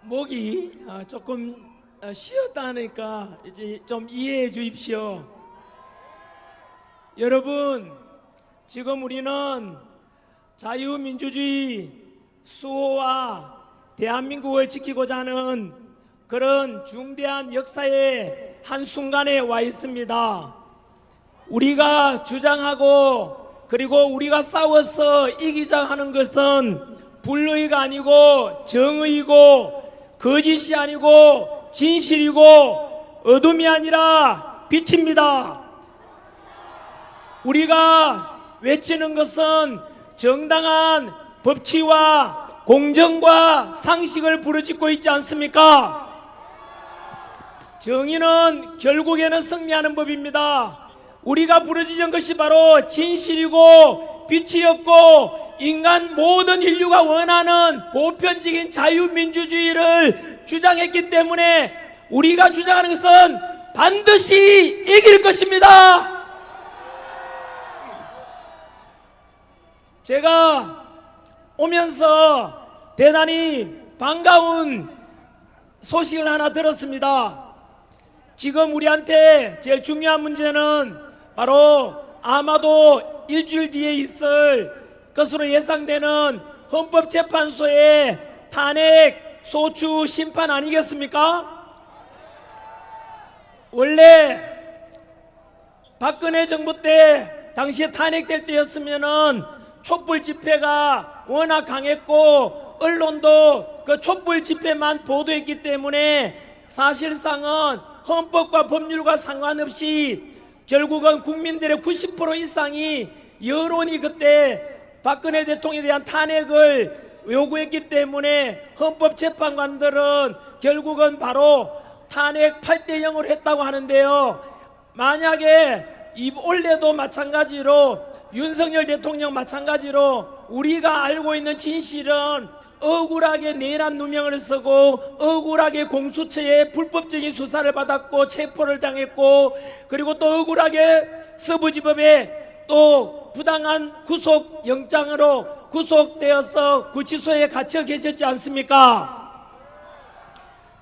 목이 조금 쉬었다 하니까 이제 좀 이해해 주십시오. 여러분, 지금 우리는 자유민주주의 수호와 대한민국을 지키고자 하는 그런 중대한 역사의 한순간에 와 있습니다. 우리가 주장하고 그리고 우리가 싸워서 이기자 하는 것은 불의가 아니고 정의이고 거짓이 아니고 진실이고 어둠이 아니라 빛입니다. 우리가 외치는 것은 정당한 법치와 공정과 상식을 부르짖고 있지 않습니까? 정의는 결국에는 승리하는 법입니다. 우리가 부르짖은 것이 바로 진실이고 빛이었고 인간 모든 인류가 원하는 보편적인 자유민주주의를 주장했기 때문에 우리가 주장하는 것은 반드시 이길 것입니다. 제가 오면서 대단히 반가운 소식을 하나 들었습니다. 지금 우리한테 제일 중요한 문제는 바로 아마도 일주일 뒤에 있을 것으로 예상되는 헌법재판소의 탄핵 소추 심판 아니겠습니까? 원래 박근혜 정부 때 당시에 탄핵될 때였으면은 촛불 집회가 워낙 강했고 언론도 그 촛불 집회만 보도했기 때문에 사실상은 헌법과 법률과 상관없이 결국은 국민들의 90% 이상이 여론이 그때 박근혜 대통령에 대한 탄핵을 요구했기 때문에 헌법재판관들은 결국은 바로 탄핵 8대 0으로 했다고 하는데요. 만약에 올해도 마찬가지로 윤석열 대통령 마찬가지로 우리가 알고 있는 진실은 억울하게 내란 누명을 쓰고 억울하게 공수처에 불법적인 수사를 받았고 체포를 당했고 그리고 또 억울하게 서부지법에 또 부당한 구속영장으로 구속되어서 구치소에 갇혀 계셨지 않습니까?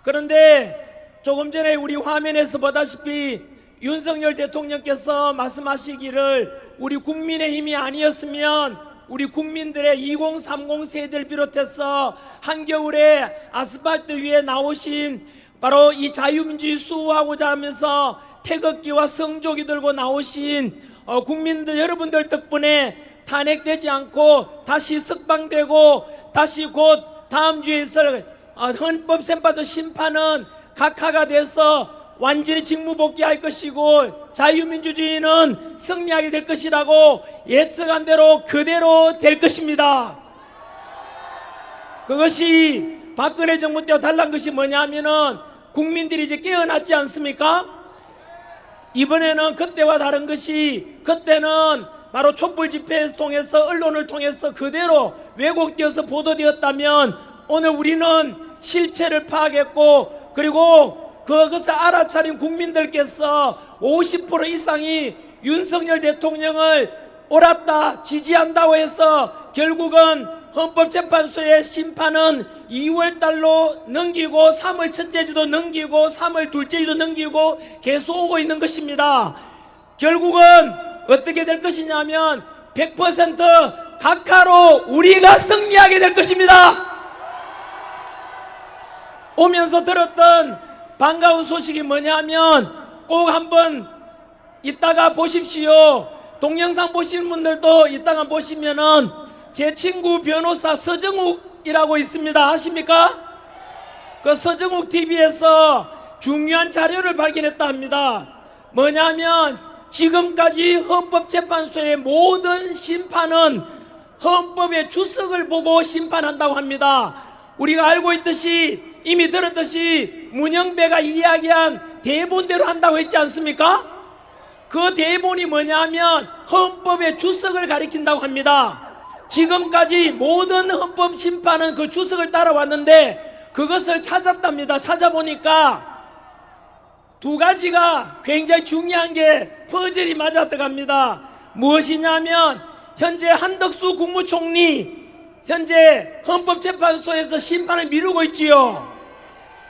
그런데 조금 전에 우리 화면에서 보다시피 윤석열 대통령께서 말씀하시기를 우리 국민의힘이 아니었으면 우리 국민들의 2030 세대를 비롯해서 한겨울에 아스팔트 위에 나오신 바로 이 자유민주주의 수호하고자 하면서 태극기와 성조기 들고 나오신 국민들 여러분들 덕분에 탄핵되지 않고 다시 석방되고 다시 곧 다음 주에 있을 헌법재판소 심판은 각하가 돼서 완전히 직무복귀할 것이고 자유민주주의는 승리하게 될 것이라고 예측한 대로 그대로 될 것입니다. 그것이 박근혜 정부 때와 달라진 것이 뭐냐면은 국민들이 이제 깨어났지 않습니까? 이번에는 그때와 다른 것이 그때는 바로 촛불 집회를 통해서 언론을 통해서 그대로 왜곡되어서 보도되었다면 오늘 우리는 실체를 파악했고 그리고 그것을 알아차린 국민들께서 50% 이상이 윤석열 대통령을 옳았다 지지한다고 해서 결국은 헌법재판소의 심판은 2월달로 넘기고 3월 첫째 주도 넘기고 3월 둘째 주도 넘기고 계속 오고 있는 것입니다. 결국은 어떻게 될 것이냐면 100% 각하로 우리가 승리하게 될 것입니다. 오면서 들었던 반가운 소식이 뭐냐면 꼭 한번 이따가 보십시오. 동영상 보시는 분들도 이따가 보시면은 제 친구 변호사 서정욱이라고 있습니다. 아십니까? 그 서정욱 TV에서 중요한 자료를 발견했다 합니다. 뭐냐면 지금까지 헌법재판소의 모든 심판은 헌법의 주석을 보고 심판한다고 합니다. 우리가 알고 있듯이 이미 들었듯이 문영배가 이야기한 대본대로 한다고 했지 않습니까? 그 대본이 뭐냐면 헌법의 주석을 가리킨다고 합니다. 지금까지 모든 헌법 심판은 그 주석을 따라왔는데 그것을 찾았답니다. 찾아보니까 두 가지가 굉장히 중요한 게 퍼즐이 맞아 들어갑니다. 무엇이냐면 현재 한덕수 국무총리 현재 헌법재판소에서 심판을 미루고 있지요.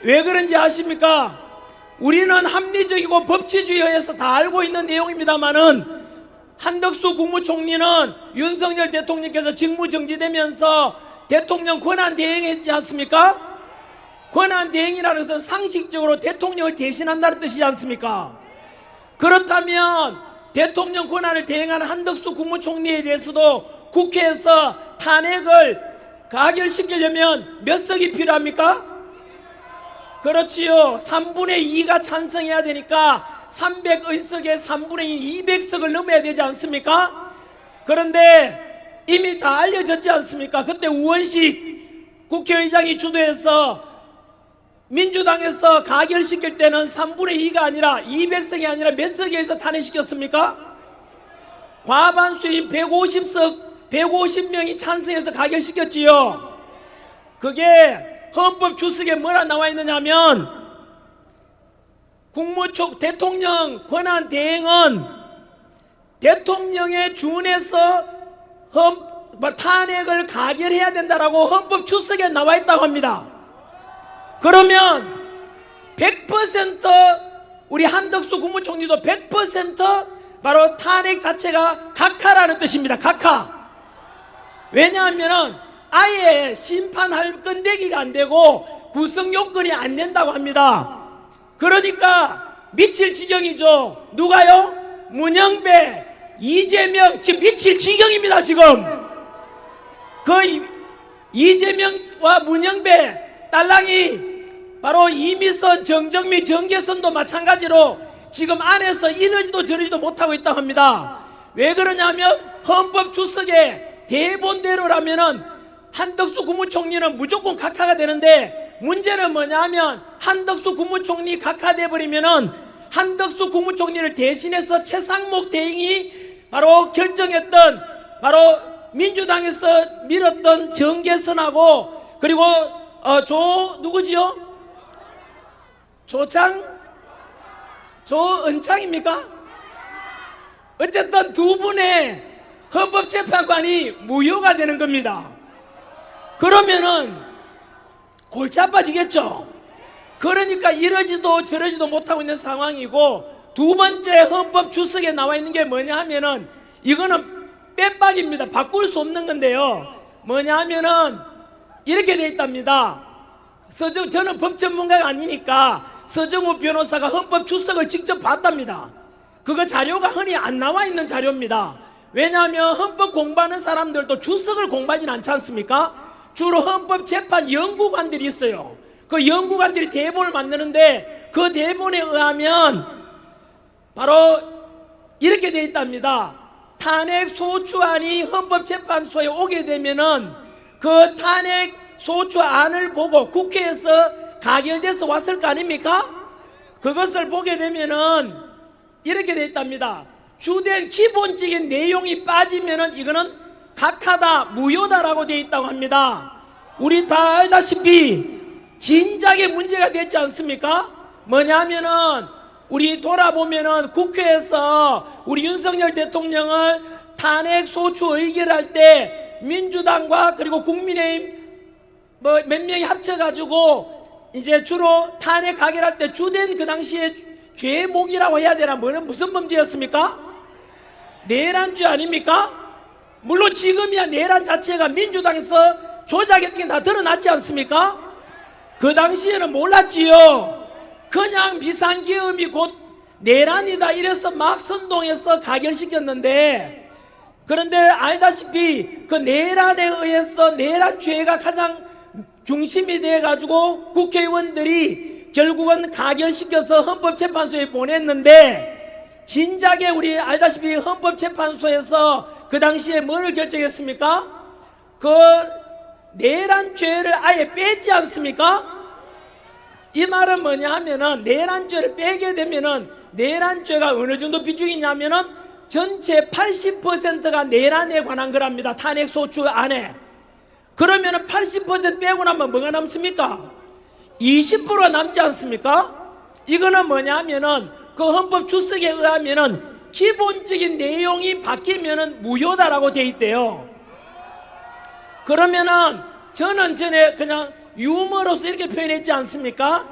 왜 그런지 아십니까? 우리는 합리적이고 법치주의에서 다 알고 있는 내용입니다만은 한덕수 국무총리는 윤석열 대통령께서 직무정지되면서 대통령 권한대행했지 않습니까? 권한대행이라는 것은 상식적으로 대통령을 대신한다는 뜻이지 않습니까? 그렇다면 대통령 권한을 대행하는 한덕수 국무총리에 대해서도 국회에서 탄핵을 가결시키려면 몇 석이 필요합니까? 그렇지요. 3분의 2가 찬성해야 되니까 300의석에 3분의 2, 200석을 넘어야 되지 않습니까? 그런데 이미 다 알려졌지 않습니까? 그때 우원식 국회의장이 주도해서 민주당에서 가결시킬 때는 3분의 2가 아니라 200석이 아니라 몇 석에서 탄핵시켰습니까? 과반수인 150석, 150명이 찬성해서 가결시켰지요. 그게 헌법 주석에 뭐라 나와 있느냐 하면 대통령 권한 대행은 대통령에 준해서 탄핵을 가결해야 된다라고 헌법 주석에 나와 있다고 합니다. 그러면 100% 우리 한덕수 국무총리도 100% 바로 탄핵 자체가 각하라는 뜻입니다. 각하. 왜냐하면 아예 심판할 건데기가 안 되고 구성 요건이 안 된다고 합니다. 그러니까 미칠 지경이죠. 누가요? 문영배, 이재명 지금 미칠 지경입니다. 지금 그 이재명과 문영배 딸랑이 바로 이미선, 정정미, 정계선도 마찬가지로 지금 안에서 이러지도 저러지도 못하고 있다고 합니다. 왜 그러냐면 헌법 주석에 대본대로라면은 한덕수 국무총리는 무조건 각하가 되는데 문제는 뭐냐면 한덕수 국무총리 각하돼 버리면은 한덕수 국무총리를 대신해서 최상목 대행이 바로 결정했던 바로 민주당에서 밀었던 정계선하고 그리고 누구지요? 조은창입니까? 어쨌든 두 분의 헌법재판관이 무효가 되는 겁니다. 그러면은 골치 아파지겠죠. 그러니까 이러지도 저러지도 못하고 있는 상황이고, 두 번째 헌법 주석에 나와 있는 게 뭐냐 하면은 이거는 빼박입니다. 바꿀 수 없는 건데요. 뭐냐 하면은 이렇게 돼 있답니다. 저는 법 전문가가 아니니까 서정우 변호사가 헌법 주석을 직접 봤답니다. 그거 자료가 흔히 안 나와 있는 자료입니다. 왜냐하면 헌법 공부하는 사람들도 주석을 공부하진 않지 않습니까? 주로 헌법재판 연구관들이 있어요. 그 연구관들이 대본을 만드는데 그 대본에 의하면 바로 이렇게 되어 있답니다. 탄핵 소추안이 헌법재판소에 오게 되면은 그 탄핵 소추안을 보고 국회에서 가결돼서 왔을 거 아닙니까? 그것을 보게 되면은 이렇게 되어 있답니다. 주된 기본적인 내용이 빠지면은 이거는 각하다, 무효다라고 되어 있다고 합니다. 우리 다 알다시피 진작에 문제가 됐지 않습니까? 뭐냐면은 우리 돌아보면은 국회에서 우리 윤석열 대통령을 탄핵 소추 의결할 때 민주당과 그리고 국민의힘 몇 명이 합쳐가지고 이제 주로 탄핵 가결할 때 주된 그 당시에 죄목이라고 해야 되나, 무슨 범죄였습니까? 내란죄 아닙니까? 물론 지금이야 내란 자체가 민주당에서 조작했던 게 다 드러났지 않습니까? 그 당시에는 몰랐지요. 그냥 비상계엄이 곧 내란이다 이래서 막 선동해서 가결시켰는데, 그런데 알다시피 그 내란에 의해서 내란죄가 가장 중심이 돼가지고 국회의원들이 결국은 가결시켜서 헌법재판소에 보냈는데, 진작에 우리 알다시피 헌법재판소에서 그 당시에 뭐를 결정했습니까? 그 내란죄를 아예 뺐지 않습니까? 이 말은 뭐냐 하면은 내란죄를 빼게 되면은 내란죄가 어느 정도 비중이냐면은 전체 80%가 내란에 관한 거랍니다. 탄핵소추 안에. 그러면은 80% 빼고 나면 뭐가 남습니까? 20%가 남지 않습니까? 이거는 뭐냐 하면은 그 헌법 주석에 의하면은 기본적인 내용이 바뀌면은 무효다라고 돼 있대요. 그러면은 저는 전에 그냥 유머로서 이렇게 표현했지 않습니까?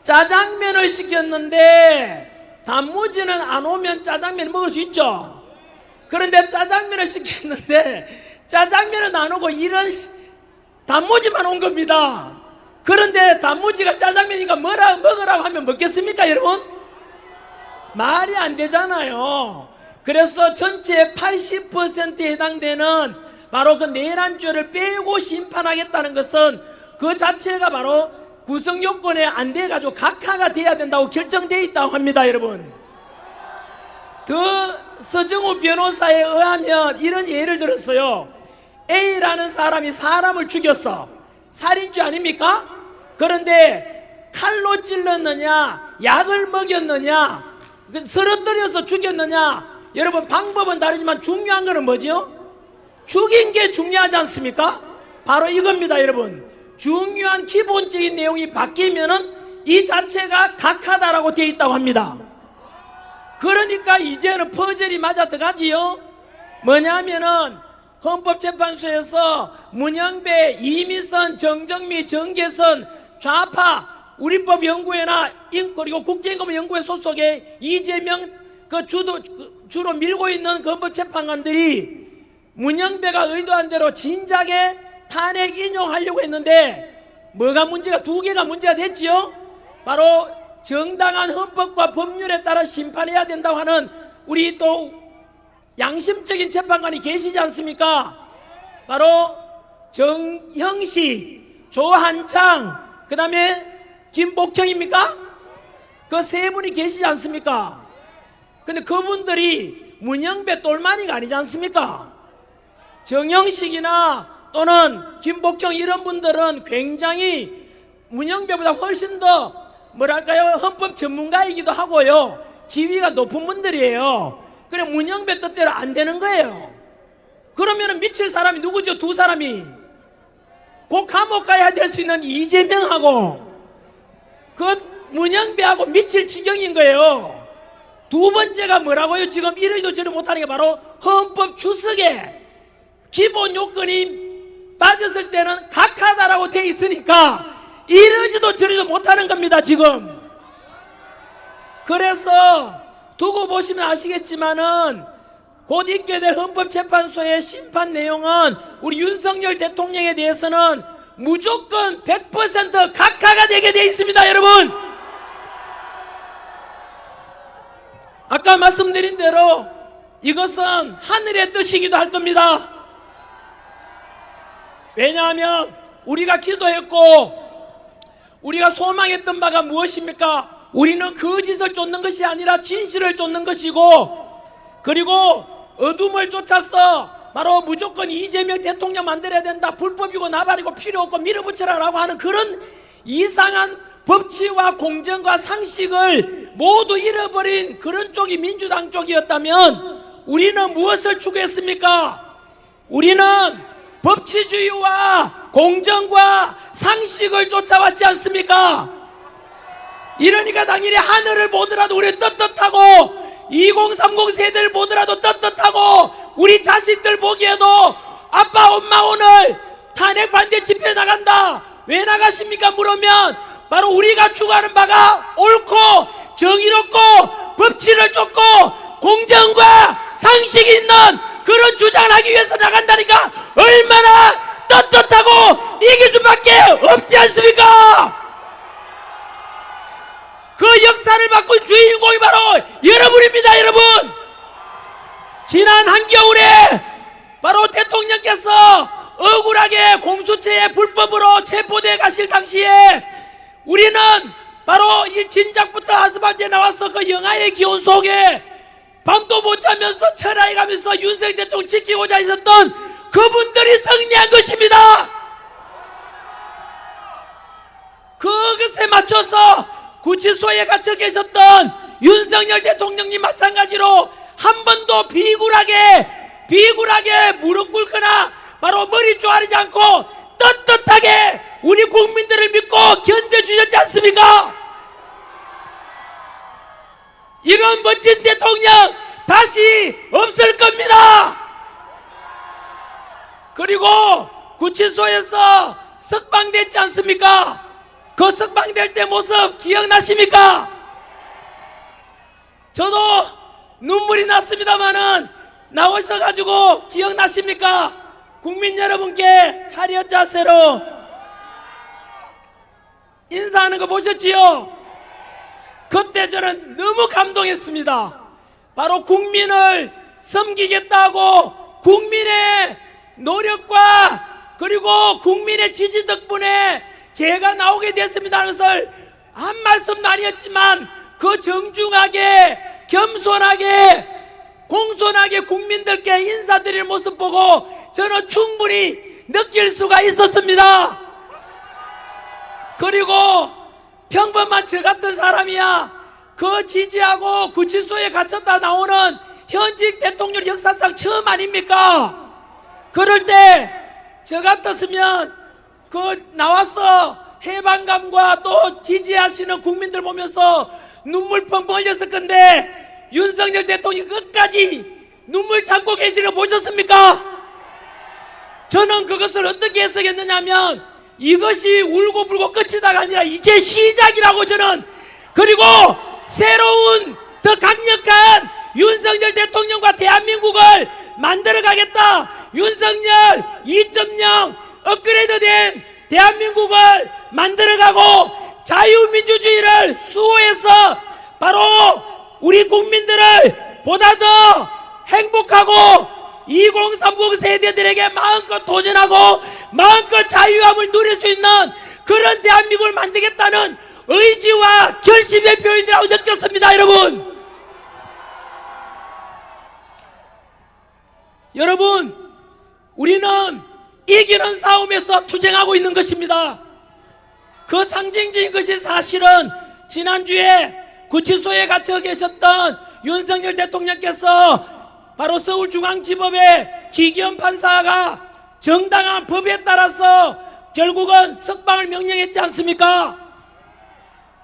짜장면을 시켰는데 단무지는 안 오면 짜장면 먹을 수 있죠. 그런데 짜장면을 시켰는데 짜장면은 안 오고 이런 단무지만 온 겁니다. 그런데 단무지가 짜장면이니까 먹으라고 하면 먹겠습니까, 여러분? 말이 안 되잖아요. 그래서 전체의 80%에 해당되는 바로 그 내란죄를 빼고 심판하겠다는 것은 그 자체가 바로 구성 요건에 안 돼가지고 각하가 돼야 된다고 결정되어 있다고 합니다, 여러분. 더 서정우 변호사에 의하면 이런 예를 들었어요. A라는 사람이 사람을 죽였어. 살인죄 아닙니까? 그런데 칼로 찔렀느냐, 약을 먹였느냐, 쓰러뜨려서 죽였느냐, 여러분 방법은 다르지만 중요한 거는 뭐지요? 죽인 게 중요하지 않습니까? 바로 이겁니다, 여러분. 중요한 기본적인 내용이 바뀌면은 이 자체가 각하다라고 되어 있다고 합니다. 그러니까 이제는 퍼즐이 맞아 들어가지요. 뭐냐면은 헌법재판소에서 문영배, 이미선, 정정미, 정계선, 좌파, 우리법연구회나 그리고 국제인권연구회 소속의 이재명 주로 밀고 있는 그 헌법재판관들이 문영배가 의도한 대로 진작에 탄핵 인용하려고 했는데 뭐가 문제가 두 개가 문제가 됐지요. 바로 정당한 헌법과 법률에 따라 심판해야 된다고 하는 우리 또 양심적인 재판관이 계시지 않습니까? 바로 정형식, 조한창, 그 다음에 김복형입니까? 그 세 분이 계시지 않습니까? 근데 그분들이 문영배 똘마니가 아니지 않습니까? 정형식이나 또는 김복형 이런 분들은 굉장히 문영배보다 훨씬 더 뭐랄까요, 헌법 전문가이기도 하고요, 지위가 높은 분들이에요. 그래 문영배 뜻대로 안 되는 거예요. 그러면 미칠 사람이 누구죠? 두 사람이 곧 감옥 가야 될 수 있는 이재명하고 그 문영배하고 미칠 지경인 거예요. 두 번째가 뭐라고요? 지금 이러지도 저리 못하는 게 바로 헌법 추석에 기본 요건이 빠졌을 때는 각하다라고 돼 있으니까 이러지도 저러지도 못하는 겁니다, 지금. 그래서 두고 보시면 아시겠지만은 곧 있게 될 헌법재판소의 심판 내용은 우리 윤석열 대통령에 대해서는 무조건 100% 각하가 되게 돼 있습니다, 여러분. 아까 말씀드린 대로 이것은 하늘의 뜻이기도 할 겁니다. 왜냐하면 우리가 기도했고 우리가 소망했던 바가 무엇입니까? 우리는 거짓을 쫓는 것이 아니라 진실을 쫓는 것이고, 그리고 어둠을 쫓아서 바로 무조건 이재명 대통령 만들어야 된다, 불법이고 나발이고 필요 없고 밀어붙여라라고 하는 그런 이상한 법치와 공정과 상식을 모두 잃어버린 그런 쪽이 민주당 쪽이었다면 우리는 무엇을 추구했습니까? 우리는 법치주의와 공정과 상식을 쫓아왔지 않습니까? 이러니까 당연히 하늘을 보더라도 우리 떳떳하고 2030 세대를 보더라도 떳떳하고 우리 자식들 보기에도 아빠 엄마 오늘 탄핵 반대 집회 나간다, 왜 나가십니까? 물으면 바로 우리가 추구하는 바가 옳고 정의롭고 법치를 쫓고 공정과 상식이 있는 그런 주장을 하기 위해서 나간다니까 얼마나 떳떳하고 이길 수밖에 없지 않습니까? 그 역사를 바꾼 주인공이 바로 여러분입니다, 여러분. 지난 한겨울에 바로 대통령께서 억울하게 공수처에 불법으로 체포돼 가실 당시에 우리는 바로 이 진작부터 하스반지에 나와서 그 영하의 기온 속에 밤도 못 자면서 철야해 가면서 윤석열 대통령 지키고자 했었던 그분들이 승리한 것입니다. 그것에 맞춰서 구치소에 갇혀 계셨던 윤석열 대통령님 마찬가지로 한 번도 비굴하게 무릎 꿇거나 바로 머리 조아리지 않고 떳떳하게 우리 국민들을 믿고 견뎌주셨지 않습니까? 이런 멋진 대통령 다시 없을 겁니다. 그리고 구치소에서 석방됐지 않습니까? 그 석방될 때 모습 기억나십니까? 저도 눈물이 났습니다마는 나오셔가지고 기억나십니까? 국민 여러분께 차렷 자세로 인사하는 거 보셨지요? 그때 저는 너무 감동했습니다. 바로 국민을 섬기겠다고 국민의 노력과 그리고 국민의 지지 덕분에 제가 나오게 됐습니다 하는 것을 한 말씀도 아니었지만 그 정중하게 겸손하게 공손하게 국민들께 인사드리는 모습 보고 저는 충분히 느낄 수가 있었습니다. 그리고 평범한 저 같은 사람이야 그 지지하고 구치소에 갇혔다 나오는 현직 대통령 역사상 처음 아닙니까? 그럴 때 저 같았으면 그 나와서 해방감과 또 지지하시는 국민들 보면서 눈물 펑펑 흘렸을 건데 윤석열 대통령이 끝까지 눈물 참고 계시는 거 보셨습니까? 저는 그것을 어떻게 해석했느냐 하면 이것이 울고불고 끝이다가 아니라 이제 시작이라고 저는 그리고 새로운 더 강력한 윤석열 대통령과 대한민국을 만들어 가겠다. 윤석열 2.0 업그레이드된 대한민국을 만들어가고 자유민주주의를 수호해서 바로 우리 국민들을 보다 더 행복하고 2030 세대들에게 마음껏 도전하고 마음껏 자유함을 누릴 수 있는 그런 대한민국을 만들겠다는 의지와 결심의 표현이라고 느꼈습니다. 여러분 우리는 이기는 싸움에서 투쟁하고 있는 것입니다. 그 상징적인 것이 사실은 지난주에 구치소에 갇혀 계셨던 윤석열 대통령께서 바로 서울중앙지법의 지기현 판사가 정당한 법에 따라서 결국은 석방을 명령했지 않습니까?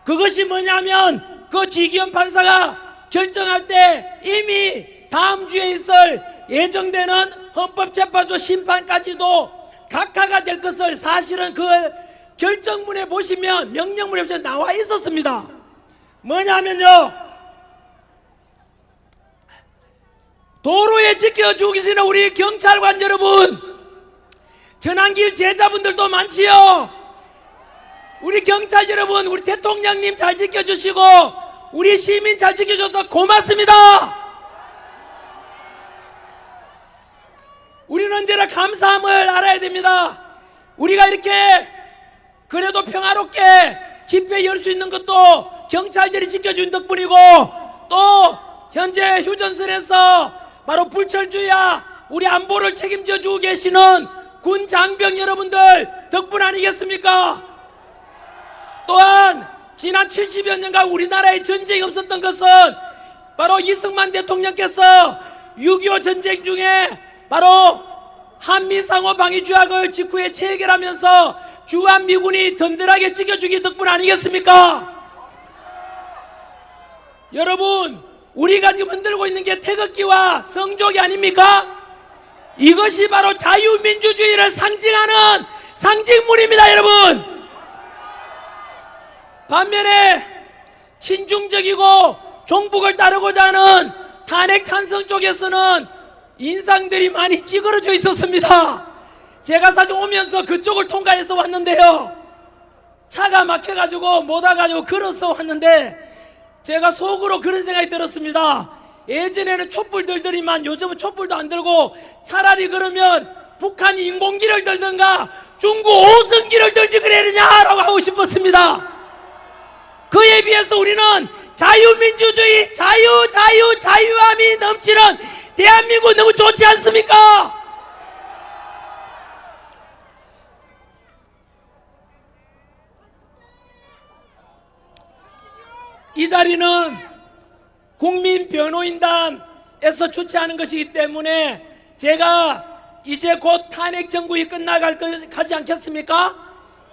그것이 뭐냐면 그 지기현 판사가 결정할 때 이미 다음 주에 있을 예정되는 헌법재판소 심판까지도 각하가 될 것을 사실은 그 결정문에 보시면 명령문에 보시면 나와 있었습니다. 뭐냐면요, 도로에 지켜주고 계시는 우리 경찰관 여러분, 전환길 제자분들도 많지요. 우리 경찰 여러분, 우리 대통령님 잘 지켜주시고 우리 시민 잘 지켜줘서 고맙습니다. 우리는 언제나 감사함을 알아야 됩니다. 우리가 이렇게 그래도 평화롭게 집회 열 수 있는 것도 경찰들이 지켜준 덕분이고 또 현재 휴전선에서 바로 불철주야 우리 안보를 책임져 주고 계시는 군 장병 여러분들 덕분 아니겠습니까? 또한 지난 70여 년간 우리나라에 전쟁이 없었던 것은 바로 이승만 대통령께서 6.25 전쟁 중에 바로 한미상호 방위 조약을 직후에 체결하면서 주한미군이 든든하게 지켜주기 덕분 아니겠습니까? 여러분, 우리가 지금 흔들고 있는 게 태극기와 성족이 아닙니까? 이것이 바로 자유민주주의를 상징하는 상징물입니다, 여러분. 반면에 친중적이고 종북을 따르고자 하는 탄핵 찬성 쪽에서는 인상들이 많이 찌그러져 있었습니다. 제가 사실 오면서 그쪽을 통과해서 왔는데요, 차가 막혀가지고 못 와가지고 걸어서 왔는데 제가 속으로 그런 생각이 들었습니다. 예전에는 촛불 들더니만 요즘은 촛불도 안 들고 차라리 그러면 북한이 인공기를 들든가 중국 오성기를 들지 그래야냐라고 하고 싶었습니다. 그에 비해서 우리는 자유민주주의, 자유함이 넘치는 대한민국 너무 좋지 않습니까? 이 자리는 국민변호인단에서 주최하는 것이기 때문에 제가 이제 곧 탄핵 정국이 끝나가지 않겠습니까?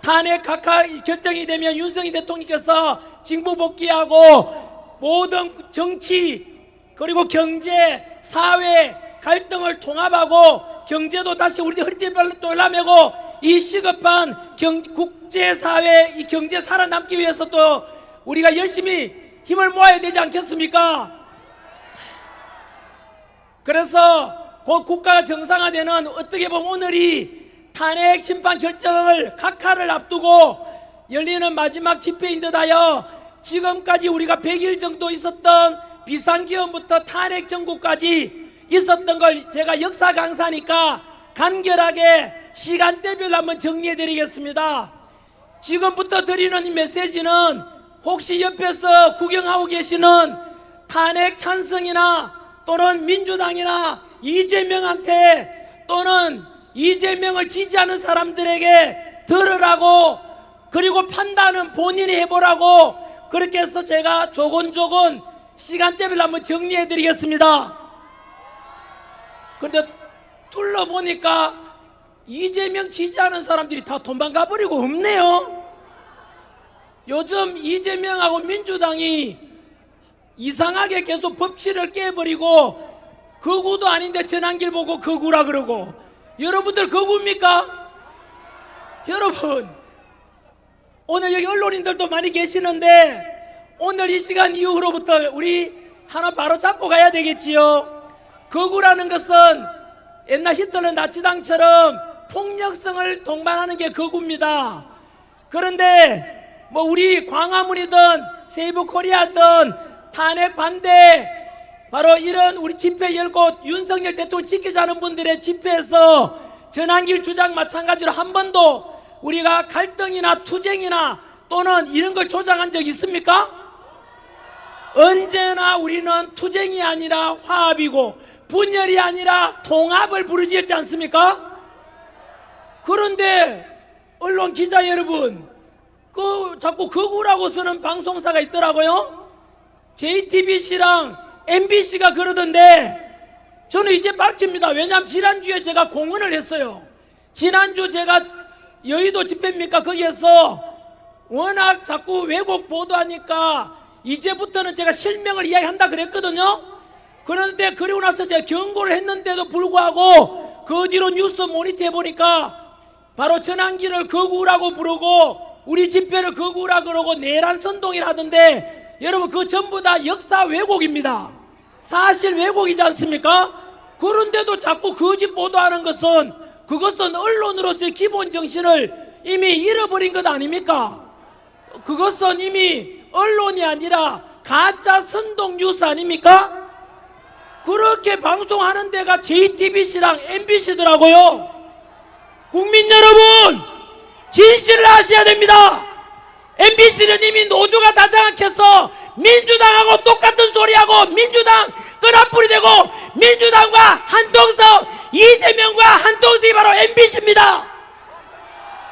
탄핵 각하 결정이 되면 윤석열 대통령께서 징부 복귀하고 모든 정치 그리고 경제, 사회 갈등을 통합하고 경제도 다시 우리 허리띠를 떠올라매고 이 시급한 국제사회 이 경제 살아남기 위해서 또 우리가 열심히 힘을 모아야 되지 않겠습니까? 그래서 곧 국가가 정상화되는, 어떻게 보면 오늘이 탄핵 심판 결정을 각하를 앞두고 열리는 마지막 집회인 듯하여 지금까지 우리가 100일 정도 있었던 비상기원부터 탄핵 정국까지 있었던 걸 제가 역사 강사니까 간결하게 시간대별로 한번 정리해 드리겠습니다. 지금부터 드리는 이 메시지는 혹시 옆에서 구경하고 계시는 탄핵 찬성이나 또는 민주당이나 이재명한테 또는 이재명을 지지하는 사람들에게 들으라고, 그리고 판단은 본인이 해보라고, 그렇게 해서 제가 조곤조곤 시간대별로 한번 정리해 드리겠습니다. 그런데 둘러보니까 이재명 지지하는 사람들이 다 도망가 버리고 없네요. 요즘 이재명하고 민주당이 이상하게 계속 법치를 깨버리고, 거구도 아닌데 전환길 보고 거구라 그러고. 여러분들 거구입니까? 여러분, 오늘 여기 언론인들도 많이 계시는데 오늘 이 시간 이후로부터 우리 하나 바로 잡고 가야 되겠지요. 거구라는 것은 옛날 히틀러 나치당처럼 폭력성을 동반하는 게 거구입니다. 그런데 뭐 우리 광화문이든 세이브 코리아든 탄핵 반대, 바로 이런 우리 집회 열고 윤석열 대통령 지키자는 분들의 집회에서 전환길 주장 마찬가지로 한 번도 우리가 갈등이나 투쟁이나 또는 이런 걸 조장한 적 있습니까? 언제나 우리는 투쟁이 아니라 화합이고 분열이 아니라 통합을 부르짖었지 않습니까? 그런데 언론 기자 여러분, 자꾸 거구라고 쓰는 방송사가 있더라고요. JTBC랑 MBC가 그러던데 저는 이제 밝힙니다. 왜냐하면 지난주에 제가 공언을 했어요. 지난주 제가 여의도 집회입니까? 거기에서 워낙 자꾸 왜곡 보도하니까 이제부터는 제가 실명을 이야기한다 그랬거든요. 그런데 그리고 나서 제가 경고를 했는데도 불구하고 그 뒤로 뉴스 모니터 해보니까 바로 전환기를 거구라고 부르고 우리 집회를 거구라 그러고 내란 선동이라 하던데, 여러분 그거 전부 다 역사 왜곡입니다. 사실 왜곡이지 않습니까? 그런데도 자꾸 거짓 보도하는 것은, 그것은 언론으로서의 기본 정신을 이미 잃어버린 것 아닙니까? 그것은 이미 언론이 아니라 가짜 선동 뉴스 아닙니까? 그렇게 방송하는 데가 JTBC랑 MBC더라고요. 국민 여러분, 진실을 아셔야 됩니다. MBC는 이미 노조가 다 장악해서 민주당하고 똑같은 소리하고 민주당 끈앞불이 되고, 민주당과 한동석, 이재명과 한동석이 바로 MBC입니다.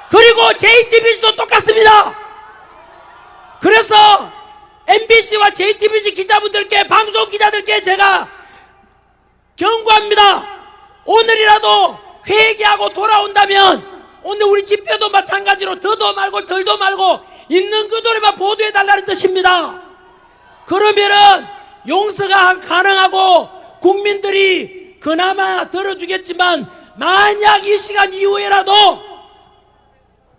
그리고 JTBC도 똑같습니다. 그래서 MBC와 JTBC 기자분들께, 방송 기자들께 제가 경고합니다. 오늘이라도 회개하고 돌아온다면 오늘 우리 집회도 마찬가지로 더도 말고 덜도 말고 있는 그대로만 보도해달라는 뜻입니다. 그러면은 용서가 가능하고 국민들이 그나마 들어주겠지만, 만약 이 시간 이후에라도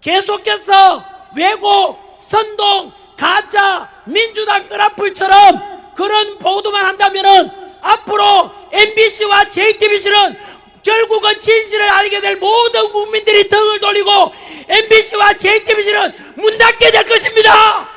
계속해서 왜곡, 선동, 가짜, 민주당 끈앞불처럼 그런 보도만 한다면은 앞으로 MBC와 JTBC는 결국은 진실을 알게 될 모든 국민들이 등을 돌리고 MBC와 JTBC는 문 닫게 될 것입니다.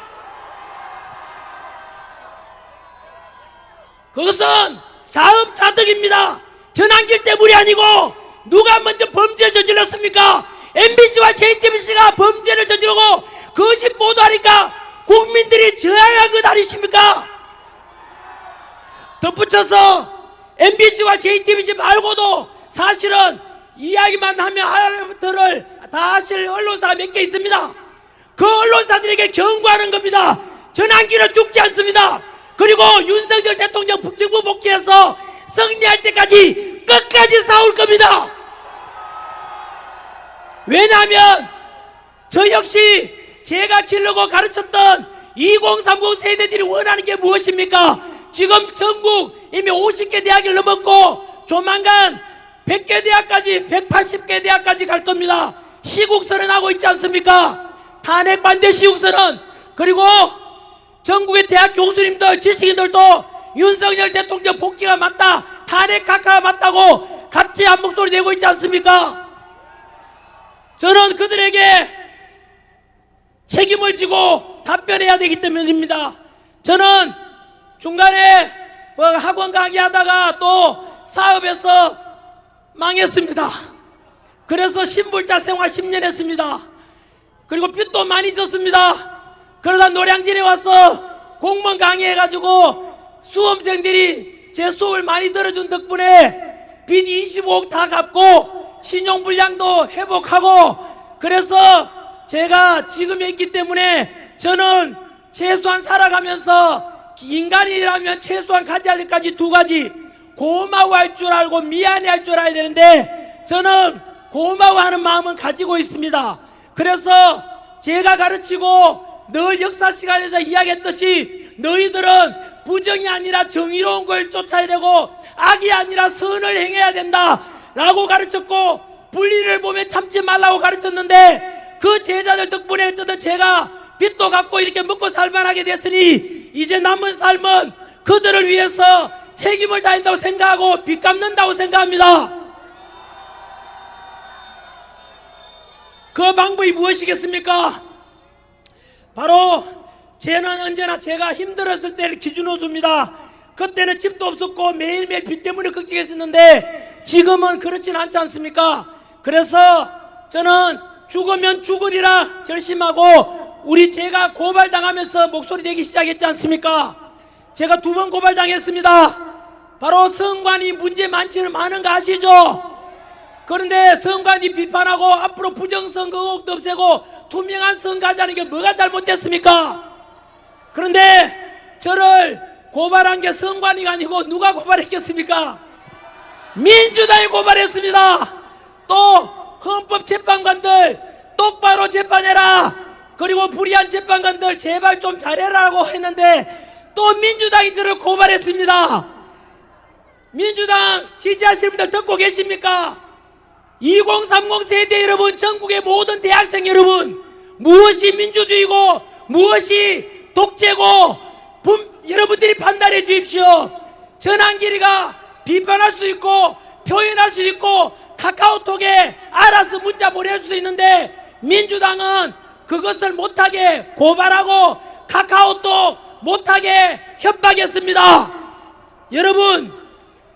그것은 자업자득입니다. 전환길 때문이 아니고 누가 먼저 범죄를 저질렀습니까? MBC와 JTBC가 범죄를 저지르고 거짓 보도하니까 국민들이 저항한 것 아니십니까? 덧붙여서 MBC와 JTBC 말고도 사실은 이야기만 하면 하루부터를 다 하실 언론사가 몇 개 있습니다. 그 언론사들에게 경고하는 겁니다. 전환기는 죽지 않습니다. 그리고 윤석열 대통령 정부 복귀해서 승리할 때까지 끝까지 싸울 겁니다. 왜냐하면 저 역시 제가 기르고 가르쳤던 2030 세대들이 원하는 게 무엇입니까? 지금 전국 이미 50개 대학을 넘었고 조만간 100개 대학까지, 180개 대학까지 갈 겁니다. 시국선언 하고 있지 않습니까? 탄핵 반대 시국선언. 그리고 전국의 대학 교수님들, 지식인들도 윤석열 대통령 복귀가 맞다, 탄핵 각하가 맞다고 같이 한 목소리 내고 있지 않습니까? 저는 그들에게 책임을 지고 답변해야 되기 때문입니다. 저는 중간에 학원 강의하다가 또 사업에서 망했습니다. 그래서 신불자 생활 10년 했습니다. 그리고 빚도 많이 졌습니다. 그러다 노량진에 와서 공무원 강의해가지고 수험생들이 제 수업을 많이 들어준 덕분에 빚 25억 다 갚고 신용불량도 회복하고, 그래서 제가 지금 있기 때문에 저는 최소한 살아가면서 인간이라면 최소한 가져야 될 까지 두 가지, 고마워할 줄 알고 미안해할 줄 알아야 되는데 저는 고마워하는 마음은 가지고 있습니다. 그래서 제가 가르치고 늘 역사 시간에서 이야기했듯이 너희들은 부정이 아니라 정의로운 걸 쫓아야 되고 악이 아니라 선을 행해야 된다 라고 가르쳤고, 불의를 보면 참지 말라고 가르쳤는데 그 제자들 덕분에 어쨌든 제가 빚도 갚고 이렇게 먹고 살만하게 됐으니 이제 남은 삶은 그들을 위해서 책임을 다한다고 생각하고 빚 갚는다고 생각합니다. 그 방법이 무엇이겠습니까? 바로 저는 언제나 제가 힘들었을 때를 기준으로 둡니다. 그때는 집도 없었고 매일매일 빚 때문에 걱정했었는데 지금은 그렇진 않지 않습니까? 그래서 저는 죽으면 죽으리라 결심하고, 우리 제가 고발당하면서 목소리 내기 시작했지 않습니까? 제가 2번 고발당했습니다. 바로 성관이 문제 많지는 많은 거 아시죠? 그런데 성관이 비판하고 앞으로 부정선거 의혹도 없애고 투명한 선거하자는 게 뭐가 잘못됐습니까? 그런데 저를 고발한 게 성관이가 아니고 누가 고발했겠습니까? 민주당이 고발했습니다. 또 헌법재판관들 똑바로 재판해라, 그리고 불의한 재판관들 제발 좀 잘해라고 했는데 또 민주당이 저를 고발했습니다. 민주당 지지하시는 분들 듣고 계십니까? 2030 세대 여러분, 전국의 모든 대학생 여러분, 무엇이 민주주의고 무엇이 독재고 여러분들이 판단해 주십시오. 전환길이가 비판할 수도 있고 표현할 수도 있고 카카오톡에 알아서 문자 보낼 수도 있는데 민주당은 그것을 못하게 고발하고 카카오톡 못하게 협박했습니다. 여러분,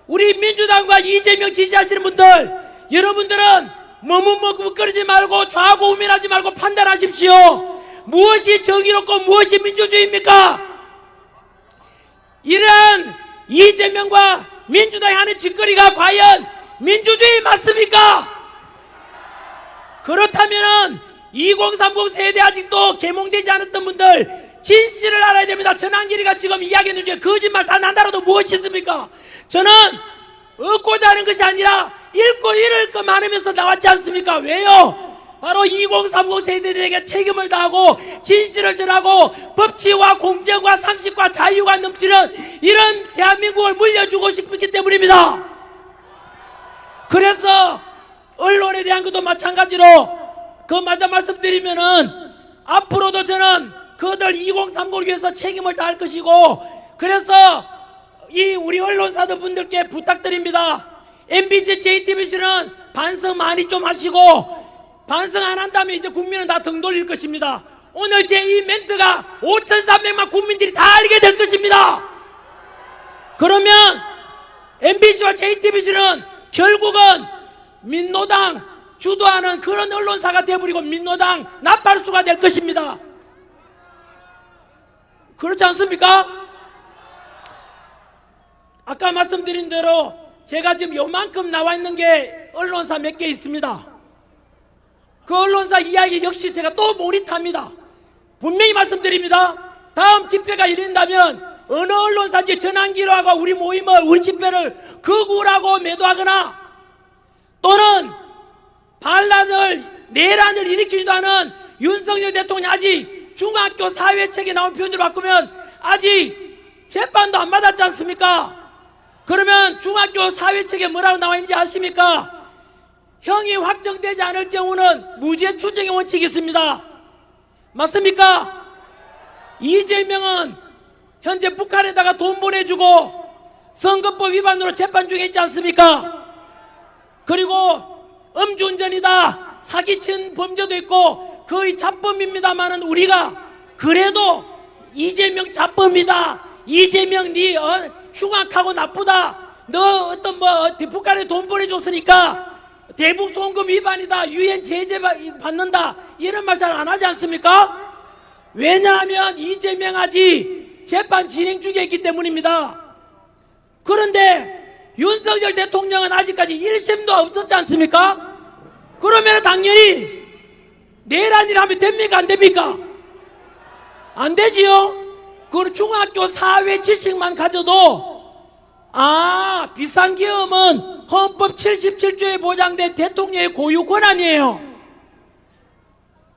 우리 민주당과 이재명 지지하시는 분들, 여러분들은 머뭇머뭇거리지 말고 좌고 우민하지 말고 판단하십시오. 무엇이 정의롭고 무엇이 민주주의입니까? 이러한 이재명과 민주당이 하는 짓거리가 과연 민주주의 맞습니까? 그렇다면 2030 세대 아직도 계몽되지 않았던 분들 진실을 알아야 됩니다. 전환길이가 지금 이야기하는 중에 거짓말 단 하나라도 무엇이 있습니까? 저는 얻고자 하는 것이 아니라 잃고 잃을 것 많으면서 나왔지 않습니까? 왜요? 바로 2030 세대들에게 책임을 다하고 진실을 전하고 법치와 공정과 상식과 자유가 넘치는 이런 대한민국을 물려주고 싶기 때문입니다. 그래서 언론에 대한 것도 마찬가지로 그 맞아 말씀드리면은 앞으로도 저는 그들 2030을 위해서 책임을 다할 것이고, 그래서 이 우리 언론사들 분들께 부탁드립니다. MBC, JTBC는 반성 많이 좀 하시고, 반성 안 한다면 이제 국민은 다 등 돌릴 것입니다. 오늘 제 이 멘트가 5,300만 국민들이 다 알게 될 것입니다. 그러면 MBC와 JTBC는 결국은 민노당 주도하는 그런 언론사가 되어버리고 민노당 나팔수가 될 것입니다. 그렇지 않습니까? 아까 말씀드린 대로 제가 지금 요만큼 나와 있는 게 언론사 몇 개 있습니다. 그 언론사 이야기 역시 제가 또 모니터합니다. 분명히 말씀드립니다. 다음 집회가 열린다면 어느 언론사인지 전환기로하고 우리 모임을, 우리 집회를 극우라고 매도하거나 또는 반란을, 내란을 일으키지도 않은 윤석열 대통령이 아직 중학교 사회책에 나온 표현으로 바꾸면 아직 재판도 안 받았지 않습니까? 그러면 중학교 사회책에 뭐라고 나와 있는지 아십니까? 형이 확정되지 않을 경우는 무죄 추정의 원칙이 있습니다. 맞습니까? 이재명은 현재 북한에다가 돈 보내주고 선거법 위반으로 재판 중에 있지 않습니까? 그리고 음주운전이다, 사기친 범죄도 있고 거의 자범입니다만은 우리가 그래도 이재명 자범이다, 이재명 니 흉악하고 나쁘다, 너 어떤 북한에 돈 보내줬으니까 대북 송금 위반이다, 유엔 제재 받는다, 이런 말 잘 안 하지 않습니까? 왜냐하면 이재명 아직 재판 진행 중에 있기 때문입니다. 그런데 윤석열 대통령은 아직까지 1심도 없었지 않습니까? 그러면 당연히 내란이라 하면 됩니까? 안 됩니까? 안 되지요? 그 중학교 사회 지식만 가져도 비상계엄은 헌법 77조에 보장된 대통령의 고유 권한이에요.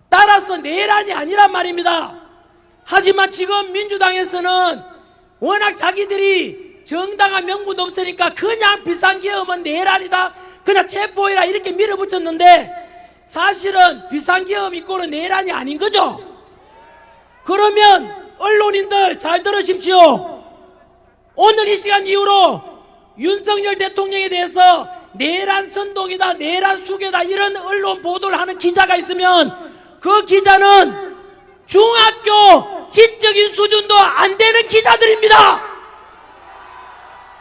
따라서 내란이 아니란 말입니다. 하지만 지금 민주당에서는 워낙 자기들이 정당한 명분도 없으니까 그냥 비상계엄은 내란이다, 그냥 체포해라 이렇게 밀어붙였는데 사실은 비상계엄 이꼴은 내란이 아닌 거죠. 그러면 언론인들 잘 들으십시오. 오늘 이 시간 이후로 윤석열 대통령에 대해서 내란 선동이다, 내란 수괴다 이런 언론 보도를 하는 기자가 있으면 그 기자는 중학교 지적인 수준도 안 되는 기자들입니다.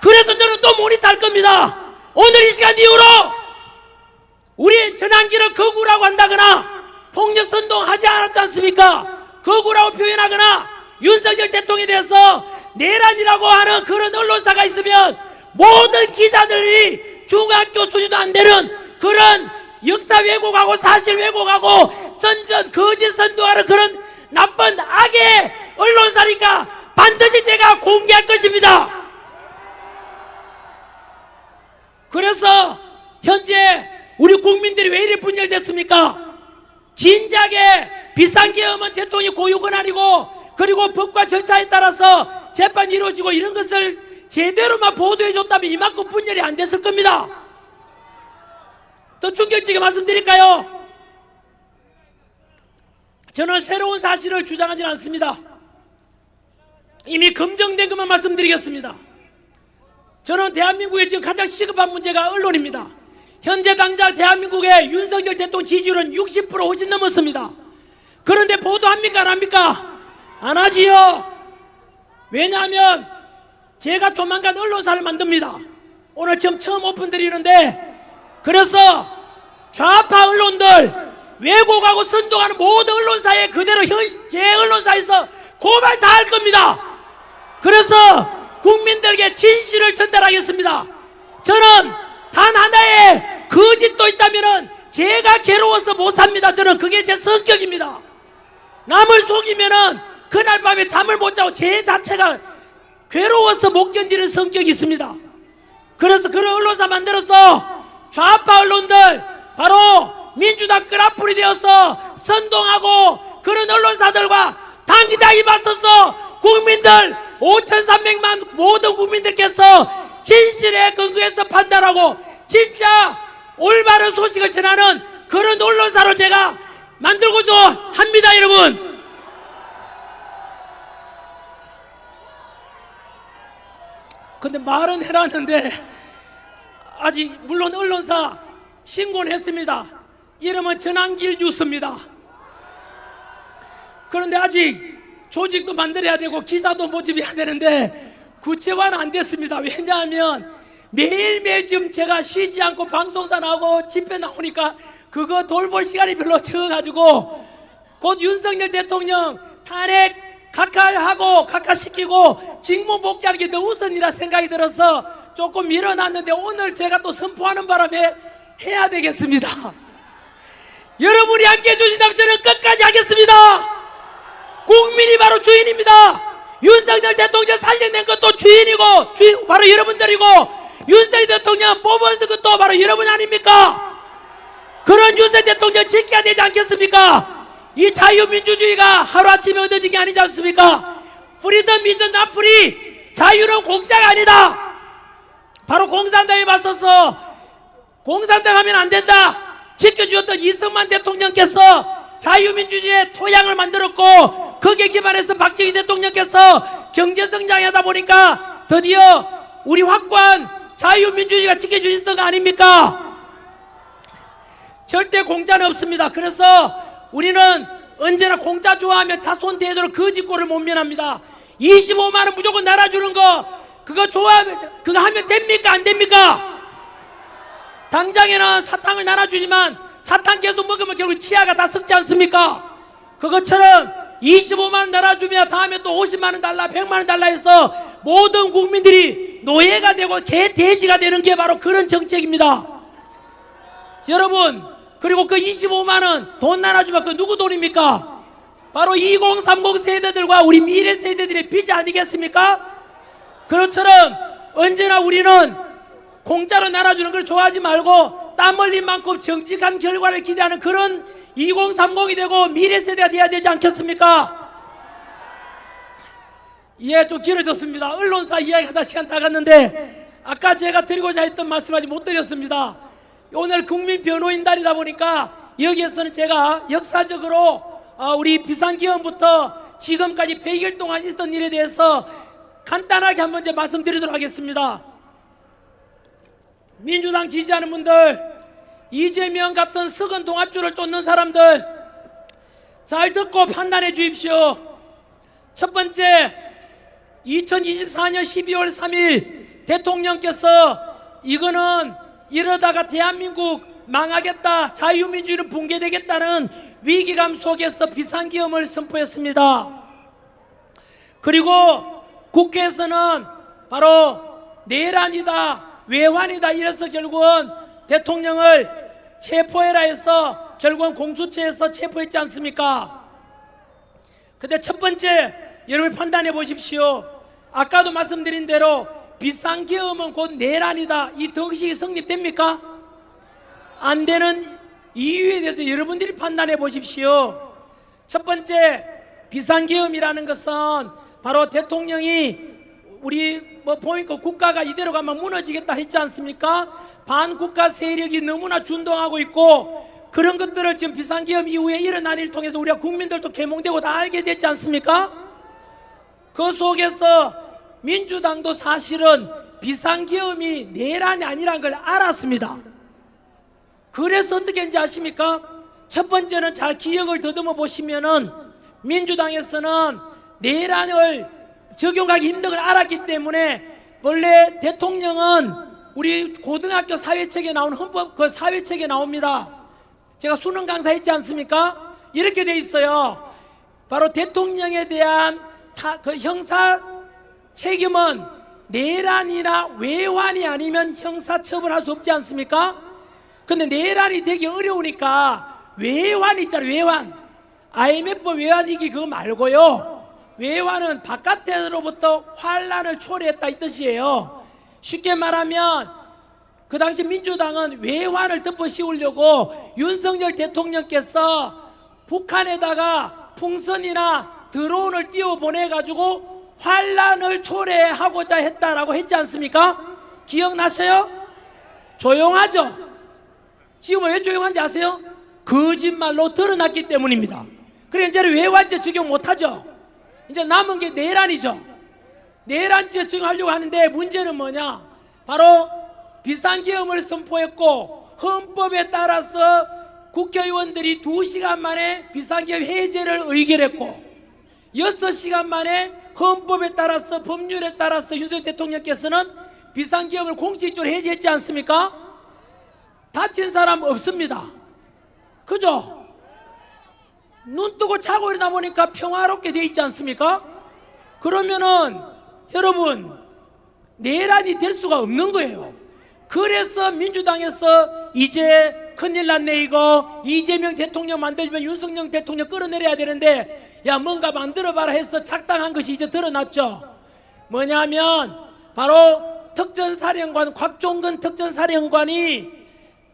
그래서 저는 또 모니터할 겁니다. 오늘 이 시간 이후로 우리 전환기를 거구라고 한다거나 폭력 선동하지 않았지 않습니까? 거구라고 표현하거나 윤석열 대통령에 대해서 내란이라고 하는 그런 언론사가 있으면 모든 기자들이 중학교 수준도 안 되는 그런 역사 왜곡하고 사실 왜곡하고 선전 거짓 선동하는 그런 나쁜 악의 언론사니까 반드시 제가 공개할 것입니다. 그래서 현재 우리 국민들이 왜 이리 분열됐습니까? 진작에 비상계엄은 대통령이 고유 권한이고 그리고 법과 절차에 따라서 재판이 이루어지고 이런 것을 제대로만 보도해줬다면 이만큼 분열이 안 됐을 겁니다. 더 충격적이게 말씀드릴까요? 저는 새로운 사실을 주장하지는 않습니다. 이미 검증된 것만 말씀드리겠습니다. 저는 대한민국에 지금 가장 시급한 문제가 언론입니다. 현재 당장 대한민국의 윤석열 대통령 지지율은 60% 훨씬 넘었습니다. 그런데 보도합니까? 안 합니까? 안 하지요. 왜냐하면 제가 조만간 언론사를 만듭니다. 오늘 지금 처음 오픈드리는데, 그래서 좌파 언론들 왜곡하고 선동하는 모든 언론사에 그대로 제 언론사에서 고발 다 할 겁니다. 그래서 국민들에게 진실을 전달하겠습니다. 저는 단 하나의 거짓도 있다면은 제가 괴로워서 못 삽니다. 저는 그게 제 성격입니다. 남을 속이면은 그날 밤에 잠을 못 자고 제 자체가 괴로워서 못 견디는 성격이 있습니다. 그래서 그런 언론사 만들어서 좌파 언론들, 바로 민주당 끄라풀이 되어서 선동하고 그런 언론사들과 당기당히 맞서서 국민들 5,300만 모든 국민들께서 진실에 근거해서 판단하고 진짜 올바른 소식을 전하는 그런 언론사로 제가 만들고자 합니다, 여러분. 근데 말은 해놨는데 아직 물론 언론사 신고는 했습니다. 이름은 전환길 뉴스입니다. 그런데 아직 조직도 만들어야 되고 기자도 모집해야 되는데 구체화는 안 됐습니다. 왜냐하면 매일매일 지금 제가 쉬지 않고 방송사 나오고 집회 나오니까 그거 돌볼 시간이 별로 적어가지고 곧 윤석열 대통령 탄핵 각하하고 각하시키고 직무 복귀하는 게 더 우선이라 생각이 들어서 조금 밀어놨는데 오늘 제가 또 선포하는 바람에 해야 되겠습니다. 여러분이 함께 해주신다면 저는 끝까지 하겠습니다. 국민이 바로 주인입니다. 윤석열 대통령 살려낸 것도 주인이고 바로 여러분들이고 윤석열 대통령 뽑은 것도 바로 여러분 아닙니까? 그런 윤석열 대통령 지켜야 되지 않겠습니까? 이 자유민주주의가 하루아침에 얻어진 게 아니지 않습니까? 프리덤 이즈 나 프리, 자유는 공짜가 아니다. 바로 공산당에 맞서서 공산당 하면 안 된다 지켜주었던 이승만 대통령께서 자유민주주의의 토양을 만들었고 거기에 기반해서 박정희 대통령께서 경제성장하다 보니까 드디어 우리 확고한 자유민주주의가 지켜주셨던 거 아닙니까? 절대 공짜는 없습니다. 그래서 우리는 언제나 공짜 좋아하면 자손 대대로 거짓골을 못 면합니다. 25만 원 무조건 날아주는 거 그거 좋아하면 그거 하면 됩니까? 안 됩니까? 당장에는 사탕을 날아주지만 사탕 계속 먹으면 결국 치아가 다 썩지 않습니까? 그것처럼 25만 원 날아주면 다음에 또 50만 원 달라 100만 원 달라 해서 모든 국민들이 노예가 되고 개돼지가 되는 게 바로 그런 정책입니다. 여러분, 그리고 그 25만 원 돈 나눠주면 그 누구 돈입니까? 바로 2030 세대들과 우리 미래 세대들의 빚 아니겠습니까? 그것처럼 언제나 우리는 공짜로 나눠주는 걸 좋아하지 말고 땀 흘린 만큼 정직한 결과를 기대하는 그런 2030이 되고 미래 세대가 돼야 되지 않겠습니까? 예, 좀 길어졌습니다. 언론사 이야기하다 시간 다 갔는데 아까 제가 드리고자 했던 말씀 아직 못 드렸습니다. 오늘 국민변호인단이다 보니까 여기에서는 제가 역사적으로 우리 비상기원부터 지금까지 100일 동안 있었던 일에 대해서 간단하게 한번 이제 말씀드리도록 하겠습니다. 민주당 지지하는 분들, 이재명 같은 석은 동아줄을 쫓는 사람들 잘 듣고 판단해 주십시오. 첫 번째, 2024년 12월 3일 대통령께서 이거는 이러다가 대한민국 망하겠다, 자유민주주의는 붕괴되겠다는 위기감 속에서 비상기업을 선포했습니다. 그리고 국회에서는 바로 내란이다, 외환이다 이래서 결국은 대통령을 체포해라 해서 결국은 공수처에서 체포했지 않습니까? 근데 첫 번째, 여러분 판단해 보십시오. 아까도 말씀드린 대로 비상계엄은 곧 내란이다, 이 덕식이 성립됩니까? 안 되는 이유에 대해서 여러분들이 판단해 보십시오. 첫 번째, 비상계엄이라는 것은 바로 대통령이 우리 보니까 국가가 이대로 가면 무너지겠다 했지 않습니까? 반국가 세력이 너무나 준동하고 있고 그런 것들을 지금 비상계엄 이후에 일어난 일을 통해서 우리가 국민들도 계몽되고 다 알게 됐지 않습니까? 그 속에서 민주당도 사실은 비상계엄이 내란이 아니라는 걸 알았습니다. 그래서 어떻게 했는지 아십니까? 첫 번째는 잘 기억을 더듬어 보시면은 민주당에서는 내란을 적용하기 힘든 걸 알았기 때문에 원래 대통령은 우리 고등학교 사회책에 나온 헌법 그 사회책에 나옵니다. 제가 수능 강사했지 않습니까? 이렇게 돼 있어요. 바로 대통령에 대한 그 형사 책임은 내란이나 외환이 아니면 형사 처벌할 수 없지 않습니까? 근데 내란이 되기 어려우니까 외환 있잖아요. 외환. IMF 외환위기 그거 말고요. 외환은 바깥으로부터 환란을 초래했다 이 뜻이에요. 쉽게 말하면 그 당시 민주당은 외환을 덮어 씌우려고 윤석열 대통령께서 북한에다가 풍선이나 드론을 띄워 보내가지고 환란을 초래하고자 했다라고 했지 않습니까? 기억나셔요? 조용하죠? 지금 왜 조용한지 아세요? 거짓말로 드러났기 때문입니다. 그래 이제는 외환죄 적용 못하죠. 이제 남은 게 내란이죠. 내란죄 적용하려고 하는데 문제는 뭐냐? 바로 비상계엄을 선포했고 헌법에 따라서 국회의원들이 2시간 만에 비상계엄 해제를 의결했고 6시간 만에 헌법에 따라서 법률에 따라서 윤석열 대통령께서는 비상계엄을 공식적으로 해제했지 않습니까? 다친 사람 없습니다. 그죠? 눈 뜨고 자고 일어나 보니까 평화롭게 돼 있지 않습니까? 그러면은 여러분 내란이 될 수가 없는 거예요. 그래서 민주당에서 이제 큰일 났네 이거 이재명 대통령 만들면 윤석열 대통령 끌어내려야 되는데 야 뭔가 만들어봐라 해서 작당한 것이 이제 드러났죠. 뭐냐면 바로 특전사령관 곽종근 특전사령관이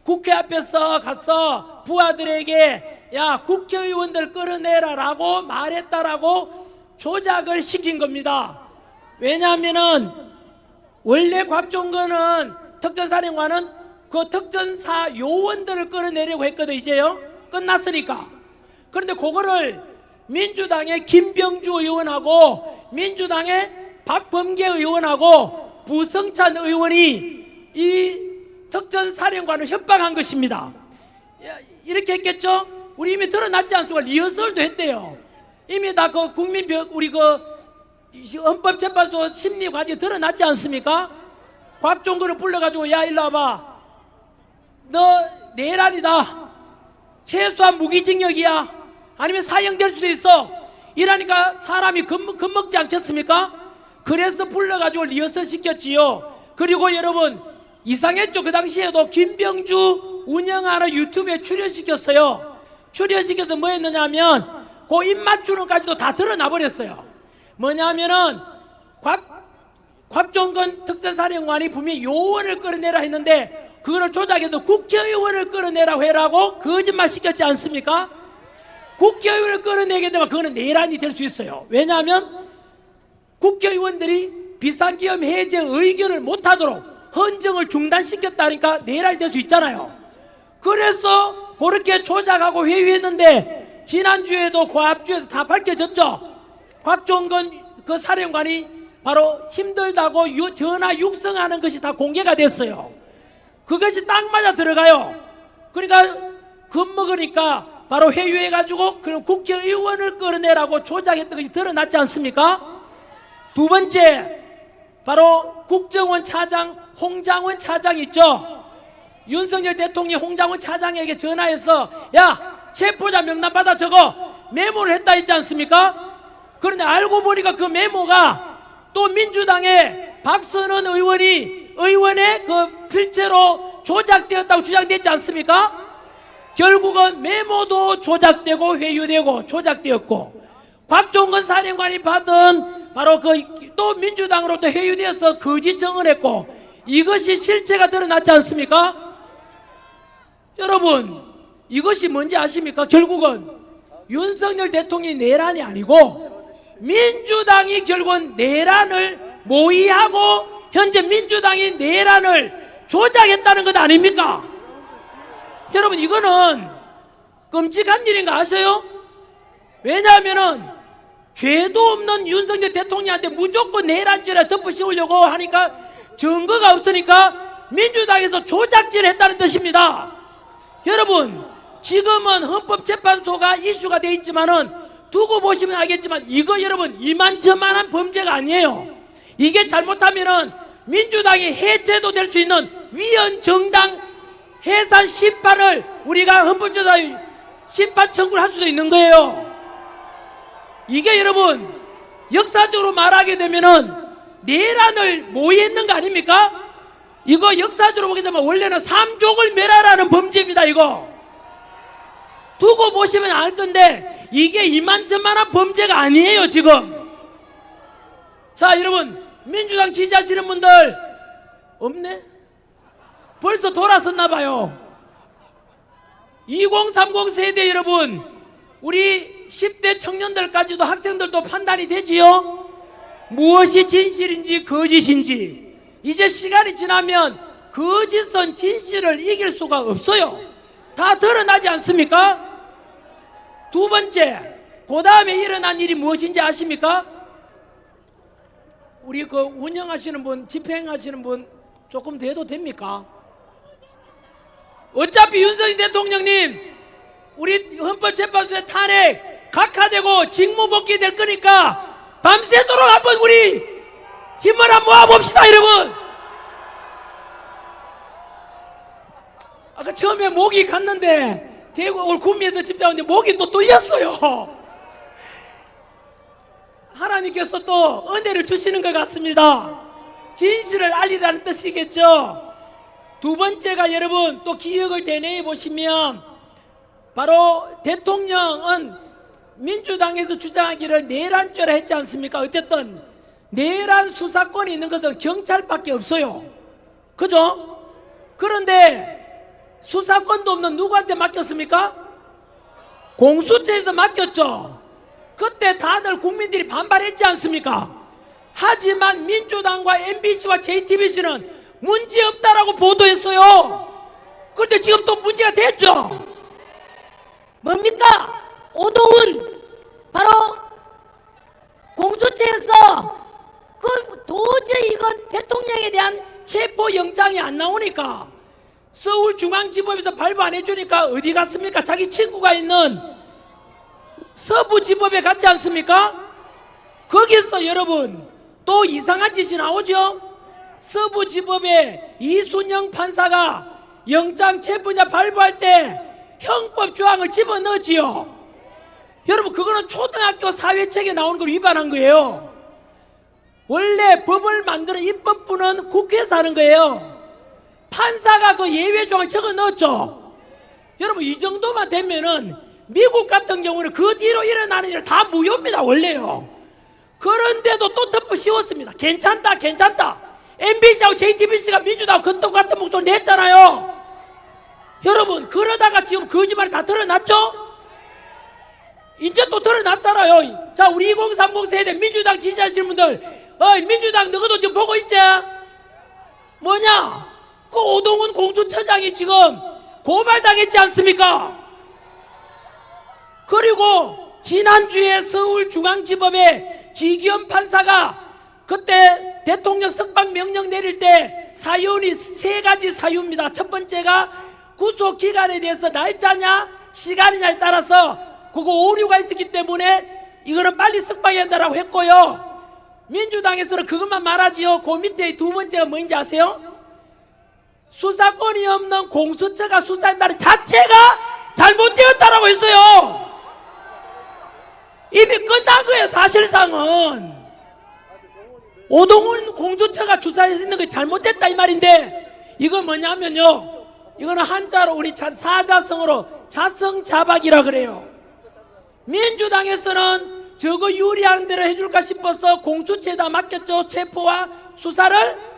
국회 앞에서 가서 부하들에게 야 국회의원들 끌어내라 라고 말했다라고 조작을 시킨 겁니다. 왜냐하면은 원래 곽종근은 특전사령관은 그 특전사 요원들을 끌어내려고 했거든. 이제요 끝났으니까. 그런데 그거를 민주당의 김병주 의원하고 민주당의 박범계 의원하고 부성찬 의원이 이 특전사령관을 협박한 것입니다. 이렇게 했겠죠? 우리 이미 드러났지 않습니까? 리허설도 했대요. 이미 다 그 우리 그 헌법재판소 심리 과정이 드러났지 않습니까? 곽종근을 불러가지고 야 일로 와봐. 너 내란이다. 최소한 무기징역이야. 아니면 사형될 수도 있어. 이러니까 사람이 겁먹지 않겠습니까? 그래서 불러가지고 리허설 시켰지요. 그리고 여러분 이상했죠. 그 당시에도 김병주 운영하는 유튜브에 출연시켰어요. 출연시켜서 뭐 했느냐면 그 입맞추는까지도 다 드러나 버렸어요. 뭐냐면은 곽종근 특전사령관이 분명히 요원을 끌어내라 했는데 그거를 조작해서 국회의원을 끌어내라고 해라고 거짓말 시켰지 않습니까? 국회의원을 끌어내게 되면 그거는 내란이 될 수 있어요. 왜냐하면 국회의원들이 비상기업 해제 의결을 못하도록 헌정을 중단시켰다니까 내란이 될 수 있잖아요. 그래서 그렇게 조작하고 회유했는데 지난주에도 고압주에도 다 밝혀졌죠. 곽종근 그 사령관이 바로 힘들다고 전화 육성하는 것이 다 공개가 됐어요. 그것이 딱 맞아 들어가요. 그러니까 겁먹으니까 바로 회유해가지고 그럼 국회의원을 끌어내라고 조작했던 것이 드러났지 않습니까? 두 번째 바로 국정원 차장 홍장원 차장 있죠. 윤석열 대통령이 홍장원 차장에게 전화해서 야 체포자 명단 받아 적어 메모를 했다 했지 않습니까? 그런데 알고 보니까 그 메모가 또 민주당의 박선원 의원의 그 필체로 조작되었다고 주장됐지 않습니까? 결국은 메모도 조작되고 회유되고 조작되었고 곽종근 사령관이 받은 바로 그 또 민주당으로부터 회유되어서 거짓 증언했고 이것이 실체가 드러났지 않습니까? 여러분 이것이 뭔지 아십니까? 결국은 윤석열 대통령이 내란이 아니고 민주당이 결국은 내란을 모의하고 현재 민주당이 내란을 조작했다는 것 아닙니까? 여러분 이거는 끔찍한 일인 거 아세요? 왜냐하면은 죄도 없는 윤석열 대통령한테 무조건 내란죄를 덮어씌우려고 하니까 증거가 없으니까 민주당에서 조작질을 했다는 뜻입니다. 여러분 지금은 헌법재판소가 이슈가 돼 있지만은 두고 보시면 알겠지만 이거 여러분 이만저만한 범죄가 아니에요. 이게 잘못하면은 민주당이 해체도 될 수 있는 위헌 정당 해산 심판을 우리가 헌법재판소에 심판 청구를 할 수도 있는 거예요. 이게 여러분 역사적으로 말하게 되면은 내란을 모의했는 거 아닙니까? 이거 역사적으로 보게 되면 원래는 삼족을 멸하라는 범죄입니다. 이거 두고 보시면 알 건데 이게 이만저만한 범죄가 아니에요 지금. 자 여러분 민주당 지지하시는 분들 없네? 벌써 돌아섰나 봐요. 2030 세대 여러분 우리 10대 청년들까지도 학생들도 판단이 되지요? 무엇이 진실인지 거짓인지. 이제 시간이 지나면 거짓은 진실을 이길 수가 없어요. 다 드러나지 않습니까? 두 번째, 그 다음에 일어난 일이 무엇인지 아십니까? 우리 그 운영하시는 분, 집행하시는 분 조금 더 해도 됩니까? 어차피 윤석열 대통령님 우리 헌법재판소의 탄핵 각하되고 직무복귀 될 거니까 밤새도록 한번 우리 힘을 한번 모아봅시다 여러분. 아까 처음에 목이 갔는데 대구 오늘 구미에서 집회하는데 목이 또 뚫렸어요. 하나님께서 또 은혜를 주시는 것 같습니다. 진실을 알리라는 뜻이겠죠. 두 번째가 여러분 또 기억을 되뇌어 보시면 바로 대통령은 민주당에서 주장하기를 내란죄라 했지 않습니까? 어쨌든 내란 수사권이 있는 것은 경찰밖에 없어요. 그죠? 그런데 수사권도 없는 누구한테 맡겼습니까? 공수처에서 맡겼죠. 그때 다들 국민들이 반발했지 않습니까? 하지만 민주당과 MBC와 JTBC는 문제없다라고 보도했어요. 그런데 지금 또 문제가 됐죠. 뭡니까? 오동훈 바로 공수처에서 그 도저히 이건 대통령에 대한 체포영장이 안 나오니까 서울중앙지법에서 발부 안 해주니까 어디 갔습니까? 자기 친구가 있는 서부지법에 갔지 않습니까? 거기서 여러분 또 이상한 짓이 나오죠. 서부지법에 이순영 판사가 영장 체포자 발부할 때 형법 조항을 집어넣었지요. 여러분 그거는 초등학교 사회책에 나오는 걸 위반한 거예요. 원래 법을 만드는 입법부는 국회에서 하는 거예요. 판사가 그 예외 조항을 적어 넣었죠. 여러분 이 정도만 되면은 미국 같은 경우는 그 뒤로 일어나는 일 다 무효입니다 원래요. 그런데도 또 덮어 씌웠습니다. 괜찮다 괜찮다. MBC하고 JTBC가 민주당 그것도 같은 목소리 냈잖아요. 여러분 그러다가 지금 거짓말이 다 드러났죠? 이제 또 드러났잖아요. 자 우리 2030 세대 민주당 지지하시는 분들 민주당 너희도 지금 보고 있지? 뭐냐? 그 오동훈 공수처장이 지금 고발당했지 않습니까? 그리고 지난주에 서울중앙지법에 지기현 판사가 그때 대통령 석방 명령 내릴 때 사유는 세 가지 사유입니다. 첫 번째가 구속 기간에 대해서 날짜냐 시간이냐에 따라서 그거 오류가 있었기 때문에 이거는 빨리 석방해야 한다라고 했고요. 민주당에서는 그것만 말하지요. 그 밑에 두 번째가 뭐인지 아세요? 수사권이 없는 공수처가 수사한다는 자체가 잘못되었다라고 했어요. 이미 끝난 거예요. 사실상은 오동훈 공수처가 수사했는 게 잘못됐다 이 말인데, 이건 뭐냐면요, 이거는 한자로 우리 사자성어로 자성자박이라 그래요. 민주당에서는 저거 유리한 대로 해줄까 싶어서 공수처에다 맡겼죠, 체포와 수사를.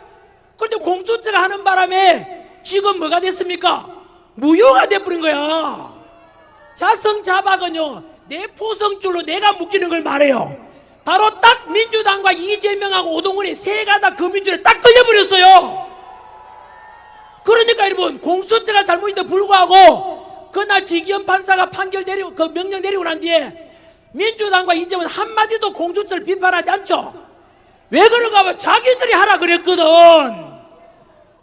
그런데 공수처가 하는 바람에 지금 뭐가 됐습니까? 무효가 돼버린 거야. 자성자박은요, 내 포성줄로 내가 묶이는 걸 말해요. 바로 딱 민주당과 이재명하고 오동훈이 세 가닥 거민줄에 딱 걸려버렸어요. 그러니까 여러분, 공수처가 잘못인데 불구하고 그날 지기현 판사가 판결 내리고 그 명령 내리고 난 뒤에 민주당과 이재명은 한마디도 공수처를 비판하지 않죠. 왜 그런가 하면 자기들이 하라 그랬거든.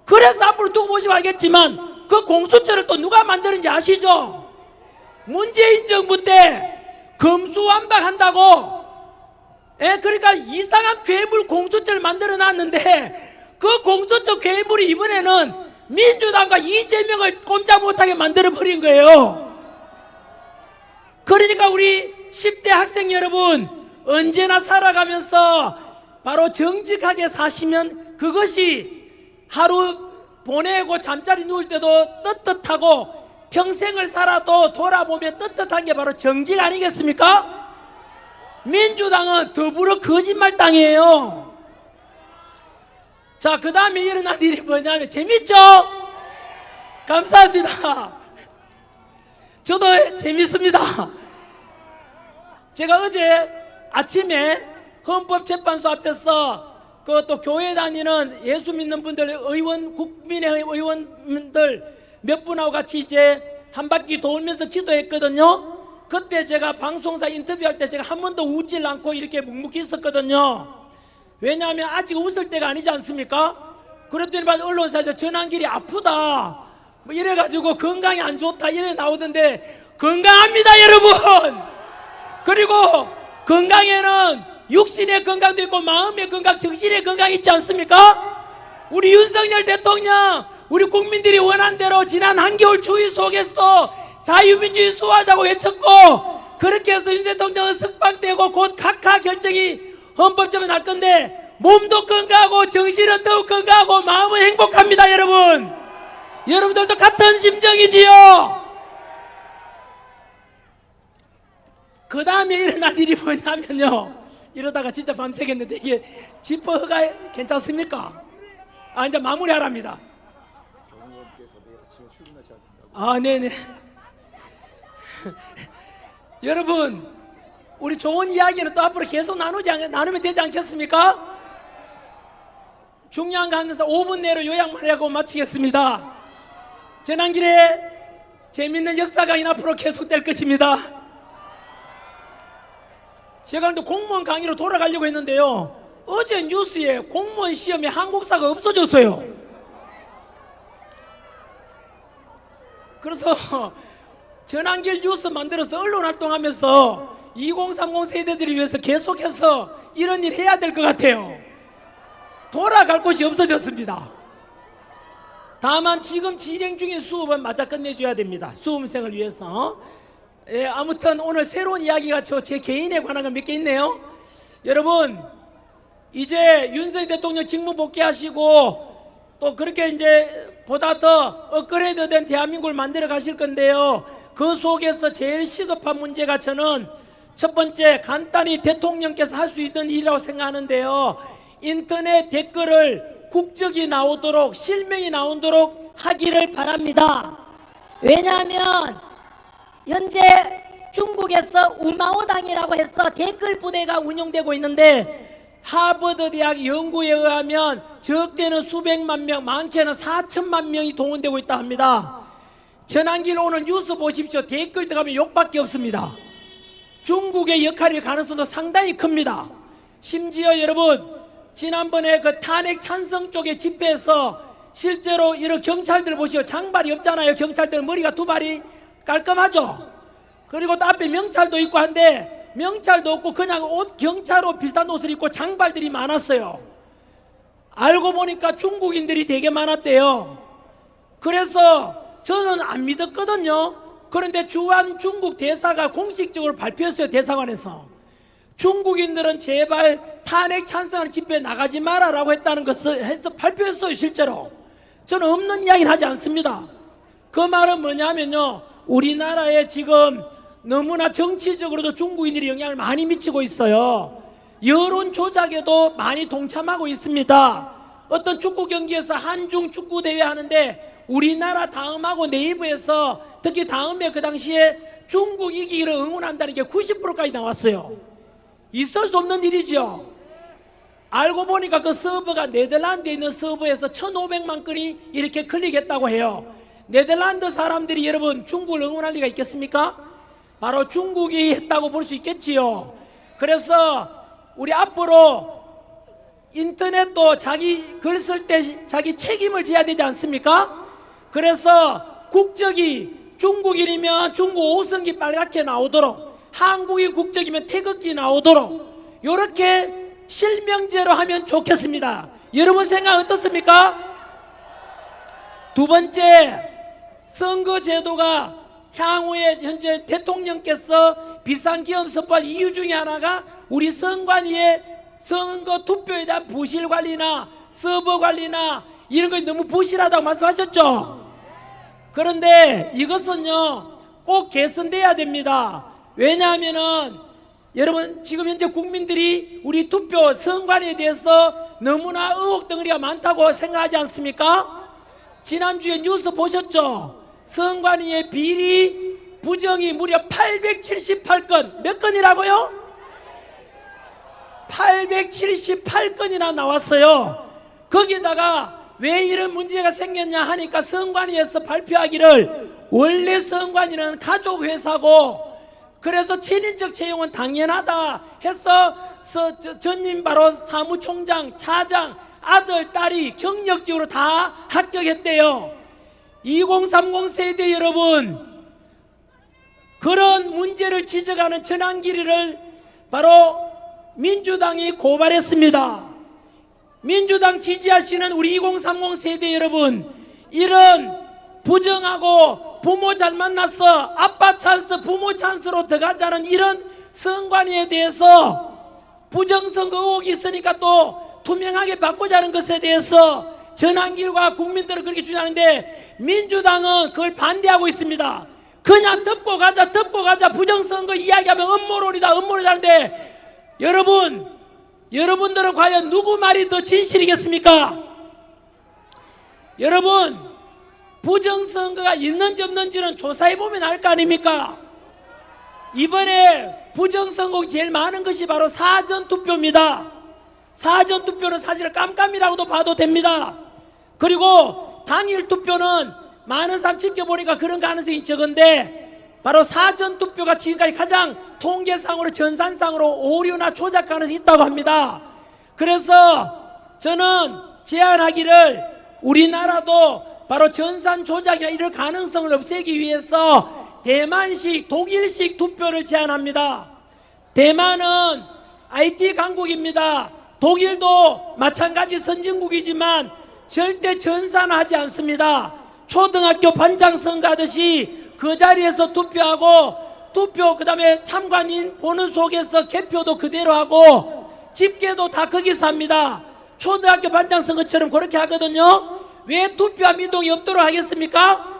그래서 앞으로 두고 보시면 알겠지만 그 공수처를 또 누가 만드는지 아시죠? 문재인 정부 때 검수완박한다고, 그러니까 이상한 괴물 공수처를 만들어 놨는데 그 공수처 괴물이 이번에는 민주당과 이재명을 꼼짝 못하게 만들어 버린 거예요. 그러니까 우리 10대 학생 여러분, 언제나 살아가면서 바로 정직하게 사시면 그것이 하루 보내고 잠자리 누울 때도 떳떳하고 평생을 살아도 돌아보면 떳떳한 게 바로 정직 아니겠습니까? 민주당은 더불어 거짓말 당이에요. 자, 그 다음에 일어난 일이 뭐냐면, 재밌죠? 감사합니다. 저도 재밌습니다. 제가 어제 아침에 헌법재판소 앞에서 그 또 교회 다니는 예수 믿는 분들, 의원, 국민의 의원들 몇 분하고 같이 이제 한 바퀴 돌면서 기도했거든요. 그때 제가 방송사 인터뷰할 때 제가 한 번도 웃질 않고 이렇게 묵묵히 있었거든요. 왜냐하면 아직 웃을 때가 아니지 않습니까? 그랬더니 언론사에서 전환길이 아프다 뭐 이래가지고 건강이 안 좋다 이래 나오던데, 건강합니다 여러분. 그리고 건강에는 육신의 건강도 있고 마음의 건강, 정신의 건강이 있지 않습니까? 우리 윤석열 대통령, 우리 국민들이 원한 대로 지난 한겨울 추위 속에서도 자유민주주의 수호하자고 외쳤고, 그렇게 해서 윤 대통령은 석방되고 곧 각하 결정이 헌법재판에 날 건데, 몸도 건강하고 정신은 더욱 건강하고 마음은 행복합니다 여러분. 여러분들도 같은 심정이지요? 그 다음에 일어난 일이 뭐냐면요, 이러다가 진짜 밤새겠는데, 이게 지퍼가 괜찮습니까? 이제 마무리하랍니다. 네네. 여러분, 우리 좋은 이야기는 또 앞으로 계속 나누면 되지 않겠습니까? 중요한 거 하면서 5분 내로 요약만 하고 마치겠습니다. 전환길에 재밌는 역사 강의 앞으로 계속될 것입니다. 제가 또 공무원 강의로 돌아가려고 했는데요, 어제 뉴스에 공무원 시험에 한국사가 없어졌어요. 그래서 전환길 뉴스 만들어서 언론 활동하면서 2030 세대들을 위해서 계속해서 이런 일 해야 될 것 같아요. 돌아갈 곳이 없어졌습니다. 다만 지금 진행 중인 수업은 맞아 끝내줘야 됩니다. 수험생을 위해서. 예, 아무튼 오늘 새로운 이야기가 제 개인에 관한 건 몇 개 있네요. 여러분, 이제 윤석열 대통령 직무 복귀하시고 또 그렇게 이제 보다 더 업그레이드된 대한민국을 만들어 가실 건데요, 그 속에서 제일 시급한 문제가 저는 첫 번째, 간단히 대통령께서 할 수 있는 일이라고 생각하는데요, 인터넷 댓글을 국적이 나오도록, 실명이 나오도록 하기를 바랍니다. 왜냐하면 현재 중국에서 우마오당이라고 해서 댓글 부대가 운영되고 있는데, 하버드 대학 연구에 의하면 적게는 수백만 명, 많게는 4천만 명이 동원되고 있다 합니다. 전환길 오늘 뉴스 보십시오. 댓글 들어가면 욕밖에 없습니다. 중국의 역할일 가능성도 상당히 큽니다. 심지어 여러분, 지난번에 그 탄핵 찬성 쪽의 집회에서 실제로 이런 경찰들 보시오. 장발이 없잖아요. 경찰들 머리가 두 발이 깔끔하죠. 그리고 또 앞에 명찰도 있고 한데, 명찰도 없고 그냥 옷, 경찰옷 비슷한 옷을 입고 장발들이 많았어요. 알고 보니까 중국인들이 되게 많았대요. 그래서 저는 안 믿었거든요. 그런데 주한 중국 대사가 공식적으로 발표했어요. 대사관에서 중국인들은 제발 탄핵 찬성하는 집회에 나가지 마라라고 했다는 것을 해서 발표했어요. 실제로 저는 없는 이야기는 하지 않습니다. 그 말은 뭐냐면요, 우리나라에 지금 너무나 정치적으로도 중국인들이 영향을 많이 미치고 있어요. 여론 조작에도 많이 동참하고 있습니다. 어떤 축구 경기에서 한중 축구 대회 하는데 우리나라 다음하고 네이버에서 특히 다음에 그 당시에 중국 이기기를 응원한다는 게 90%까지 나왔어요. 있을 수 없는 일이죠. 알고 보니까 그 서버가 네덜란드에 있는 서버에서 1500만 건이 이렇게 클릭했다고 해요. 네덜란드 사람들이 여러분 중국을 응원할 리가 있겠습니까? 바로 중국이 했다고 볼 수 있겠지요. 그래서 우리 앞으로 인터넷도 자기 글 쓸 때 자기 책임을 져야 되지 않습니까? 그래서 국적이 중국인이면 중국 5성기 빨갛게 나오도록, 한국인 국적이면 태극기 나오도록 이렇게 실명제로 하면 좋겠습니다. 여러분 생각 어떻습니까? 두 번째, 선거제도가 향후에 현재 대통령께서 비상기업 선포할 이유 중에 하나가 우리 선관위의 선거 투표에 대한 부실 관리나 서버 관리나 이런 거 너무 부실하다고 말씀하셨죠? 그런데 이것은요 꼭 개선돼야 됩니다. 왜냐하면은 여러분 지금 현재 국민들이 우리 투표 선관위에 대해서 너무나 의혹 덩어리가 많다고 생각하지 않습니까? 지난주에 뉴스 보셨죠? 선관위의 비리 부정이 무려 878건, 몇 건이라고요? 878건이나 나왔어요. 거기다가 왜 이런 문제가 생겼냐 하니까 선관위에서 발표하기를 원래 선관위는 가족회사고 그래서 친인척 채용은 당연하다 해서 전임 바로 사무총장, 차장, 아들, 딸이 경력직으로 다 합격했대요. 2030 세대 여러분, 그런 문제를 지적하는 전환길이를 바로 민주당이 고발했습니다. 민주당 지지하시는 우리 2030 세대 여러분, 이런 부정하고 부모 잘 만났어 아빠 찬스 부모 찬스로 들어가자는 이런 선관위에 대해서 부정선거 의혹이 있으니까 또 투명하게 바꾸자는 것에 대해서 전환길과 국민들은 그렇게 주장하는데 민주당은 그걸 반대하고 있습니다. 그냥 덮고 가자 부정선거 이야기하면 음모론이다 하는데 여러분들은 과연 누구 말이 더 진실이겠습니까? 여러분, 부정선거가 있는지 없는지는 조사해보면 알 거 아닙니까? 이번에 부정선거가 제일 많은 것이 바로 사전투표입니다. 사전투표는 사실 깜깜이라고도 봐도 됩니다. 그리고 당일 투표는 많은 사람 지켜보니까 그런 가능성이 적은데 바로 사전투표가 지금까지 가장 통계상으로 전산상으로 오류나 조작 가능성이 있다고 합니다. 그래서 저는 제안하기를 우리나라도 바로 전산 조작이나 이럴 가능성을 없애기 위해서 대만식 독일식 투표를 제안합니다. 대만은 IT 강국입니다. 독일도 마찬가지 선진국이지만 절대 전산하지 않습니다. 초등학교 반장 선거 하듯이 그 자리에서 투표하고 투표 그다음에 참관인 보는 속에서 개표도 그대로 하고 집계도 다 거기서 합니다. 초등학교 반장 선거처럼 그렇게 하거든요. 왜 투표와 미동이 없도록 하겠습니까?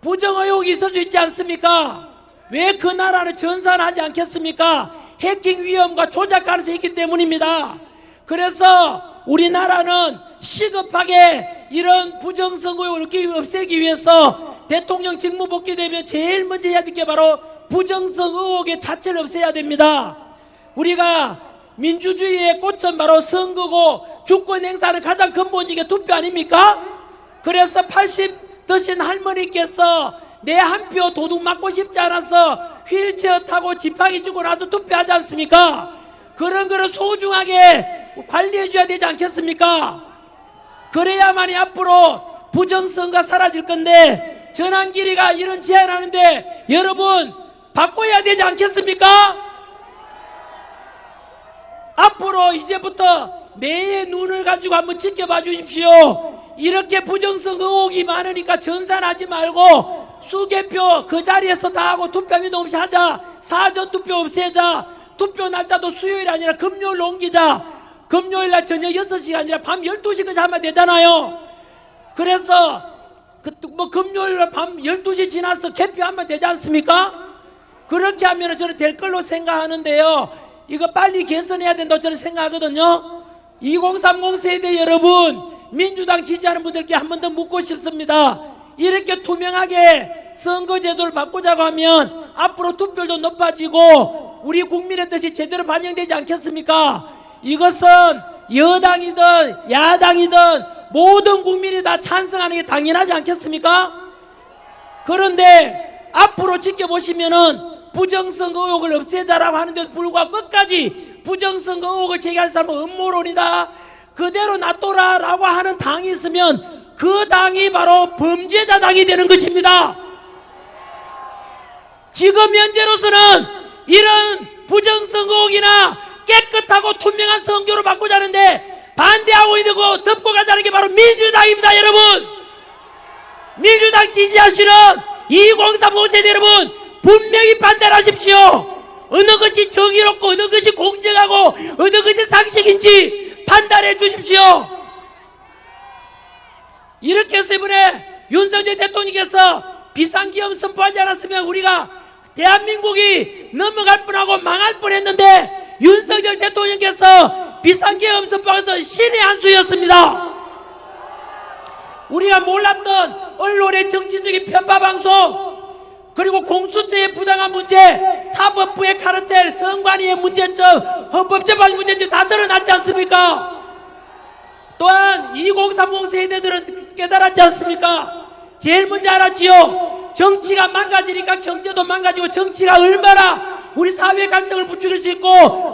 부정 의혹이 있을 수 있지 않습니까? 왜 그 나라는 전산하지 않겠습니까? 해킹 위험과 조작 가능성이 있기 때문입니다. 그래서 우리나라는 시급하게 이런 부정선거 의혹을 없애기 위해서 대통령 직무 복귀되면 제일 먼저 해야 될 게 바로 부정선거 의혹의 자체를 없애야 됩니다. 우리가 민주주의의 꽃은 바로 선거고 주권 행사는 가장 근본적인 게 투표 아닙니까? 그래서 80 드신 할머니께서 내 한 표 도둑 맞고 싶지 않아서 휠체어 타고 지팡이 쥐고 나서 투표하지 않습니까? 그런 거를 소중하게 관리해 줘야 되지 않겠습니까? 그래야만이 앞으로 부정선거가 사라질 건데 전환길이가 이런 제안하는데 여러분 바꿔야 되지 않겠습니까? 앞으로 이제부터 매의 눈을 가지고 한번 지켜봐 주십시오. 이렇게 부정선거 의혹이 많으니까 전산하지 말고 수개표 그 자리에서 다 하고 투표 미동 없이 하자. 사전투표 없애자. 투표 날짜도 수요일 아니라 금요일로 옮기자. 금요일날 저녁 6시가 아니라 밤 12시까지 하면 되잖아요. 그래서 금요일날 밤 12시 지나서 개표하면 되지 않습니까? 그렇게 하면 저는 될 걸로 생각하는데요. 이거 빨리 개선해야 된다고 저는 생각하거든요. 2030 세대 여러분, 민주당 지지하는 분들께 한 번 더 묻고 싶습니다. 이렇게 투명하게 선거제도를 바꾸자고 하면 앞으로 투표율도 높아지고 우리 국민의 뜻이 제대로 반영되지 않겠습니까? 이것은 여당이든 야당이든 모든 국민이 다 찬성하는 게 당연하지 않겠습니까? 그런데 앞으로 지켜보시면은 부정선거 의혹을 없애자라고 하는데도 불구하고 끝까지 부정선거 의혹을 제기하는 사람은 음모론이다, 그대로 놔둬라 라고 하는 당이 있으면 그 당이 바로 범죄자 당이 되는 것입니다. 지금 현재로서는 이런 부정선거 의혹이나 깨끗하고 투명한 선거로 바꾸자는데 반대하고 있는 거 덮고 가자는 게 바로 민주당입니다. 여러분, 민주당 지지하시는 2030 세대 여러분, 분명히 반대를 하십시오. 어느 것이 정의롭고 어느 것이 공정하고 어느 것이 상식인지 판단해 주십시오. 이렇게 해서 이번에 윤석열 대통령께서 비상기업 선포하지 않았으면 우리가 대한민국이 넘어갈 뻔하고 망할 뻔했는데 윤석열 대통령께서 비상기업 선포하면서 신의 한 수였습니다. 우리가 몰랐던 언론의 정치적인 편파방송, 그리고 공수처의 부당한 문제, 사법부의 카르텔, 선관위의 문제점, 헌법재판소 문제점 다 드러났지 않습니까? 또한 2030 세대들은 깨달았지 않습니까? 제일 먼저 알았지요. 정치가 망가지니까 경제도 망가지고 정치가 얼마나 우리 사회 갈등을 부추길 수 있고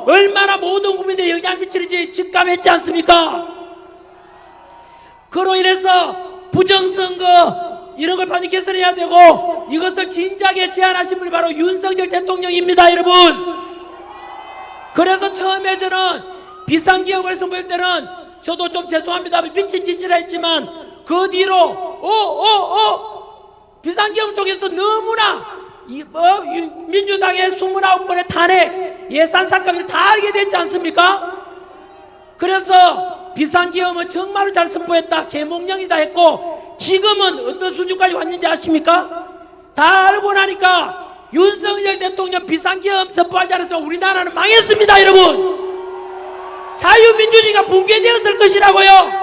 얼마나 모든 국민들이 영향을 미치는지 직감했지 않습니까? 그로 인해서 부정선거 이런 걸 반드시 개선해야 되고 이것을 진작에 제안하신 분이 바로 윤석열 대통령입니다. 여러분, 그래서 처음에 저는 비상기업을 선포할 때는 저도 좀 죄송합니다, 미친 짓이라 했지만 그 뒤로 비상기업을 통해서 너무나 민주당의 29번의 탄핵 예산 삭감을 다 알게 됐지 않습니까? 그래서 비상기업은 정말로 잘 선포했다, 계몽령이다 했고 지금은 어떤 수준까지 왔는지 아십니까? 다 알고 나니까 윤석열 대통령 비상기업 선포하지 않았으면 우리나라는 망했습니다. 여러분, 자유민주주의가 붕괴되었을 것이라고요.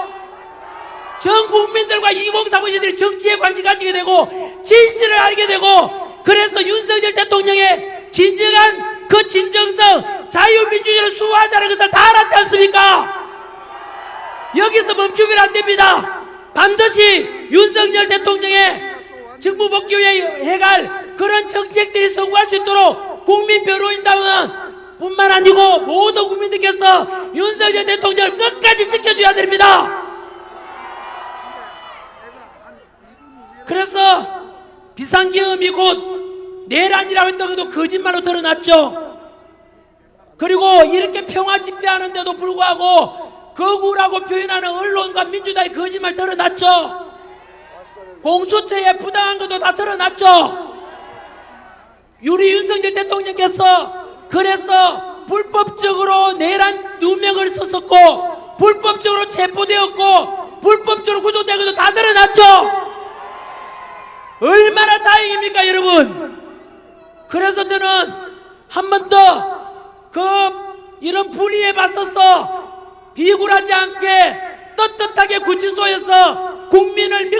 전 국민들과 2030 세대들이 정치에 관심 가지게 되고 진실을 알게 되고, 그래서 윤석열 대통령의 진정한 그 진정성, 자유민주주의를 수호하자는 것을 다 알았지 않습니까? 여기서 멈추면 안 됩니다. 반드시 윤석열 대통령의 정부 복귀 후에 해갈 그런 정책들이 성공할 수 있도록 국민 변호인단은 뿐만 아니고 모든 국민들께서 윤석열 대통령을 끝까지 지켜줘야 됩니다. 그래서 비상계엄이 곧 내란이라고 했던 것도 거짓말로 드러났죠. 그리고 이렇게 평화 집회하는데도 불구하고 거구라고 표현하는 언론과 민주당의 거짓말 드러났죠. 공수처에 부당한 것도 다 드러났죠. 우리 윤석열 대통령께서 그래서 불법적으로 내란 누명을 썼었고 불법적으로 체포되었고 불법적으로 구속된 것도 다 드러났죠. 얼마나 다행입니까 여러분. 그래서 저는 한 번 더 이런 불의에 맞서서 비굴하지 않게 떳떳하게 구치소에서 국민을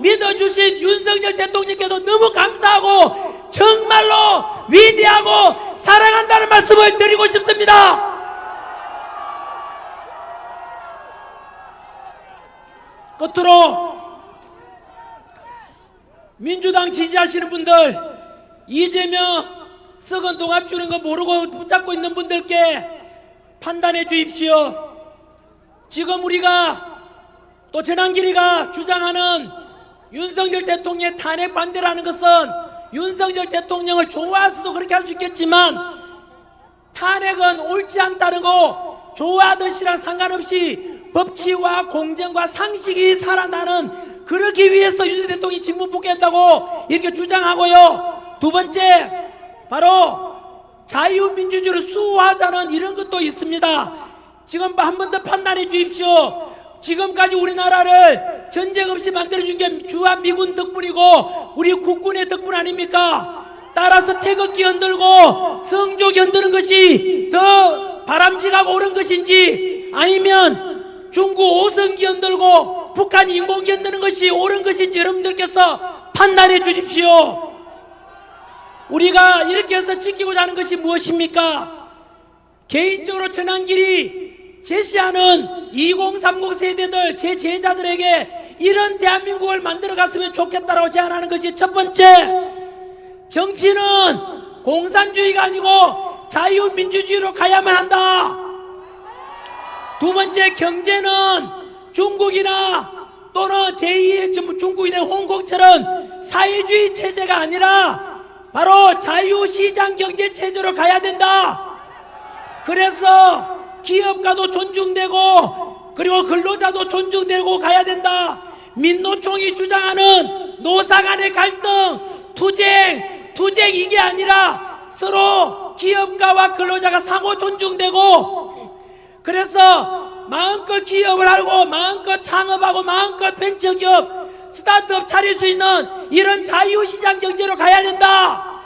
믿어주신 윤석열 대통령께도 너무 감사하고 정말로 위대하고 사랑한다는 말씀을 드리고 싶습니다. 끝으로 민주당 지지하시는 분들, 이재명 썩은 동합 주는 거 모르고 붙잡고 있는 분들께 판단해 주십시오. 지금 우리가 또 전한길이가 주장하는 윤석열 대통령의 탄핵 반대라는 것은 윤석열 대통령을 좋아해서도 그렇게 할 수 있겠지만 탄핵은 옳지 않다는 거 좋아하듯이랑 상관없이 법치와 공정과 상식이 살아나는 그러기 위해서 윤석열 대통령이 직무 복귀했다고 이렇게 주장하고요. 두 번째, 바로 자유민주주의를 수호하자는 이런 것도 있습니다. 지금 한 번 더 판단해 주십시오. 지금까지 우리나라를 전쟁 없이 만들어준 게 주한미군 덕분이고 우리 국군의 덕분 아닙니까? 따라서 태극기 흔들고 성조기 흔드는 것이 더 바람직하고 옳은 것인지 아니면 중국 오성기 흔들고 북한 인공기 흔드는 것이 옳은 것인지 여러분들께서 판단해 주십시오. 우리가 이렇게 해서 지키고자 하는 것이 무엇입니까? 개인적으로 전한길이 제시하는 2030 세대들 제 제자들에게 이런 대한민국을 만들어 갔으면 좋겠다라고 제안하는 것이 첫 번째, 정치는 공산주의가 아니고 자유민주주의로 가야만 한다. 두 번째, 경제는 중국이나 또는 제2의 중국이나 홍콩처럼 사회주의 체제가 아니라 바로 자유시장 경제 체제로 가야 된다. 그래서 기업가도 존중되고 그리고 근로자도 존중되고 가야 된다. 민노총이 주장하는 노사 간의 갈등, 투쟁 이게 아니라 서로 기업가와 근로자가 상호 존중되고 그래서 마음껏 기업을 하고 마음껏 창업하고 마음껏 벤처기업 스타트업 차릴 수 있는 이런 자유시장 경제로 가야 된다.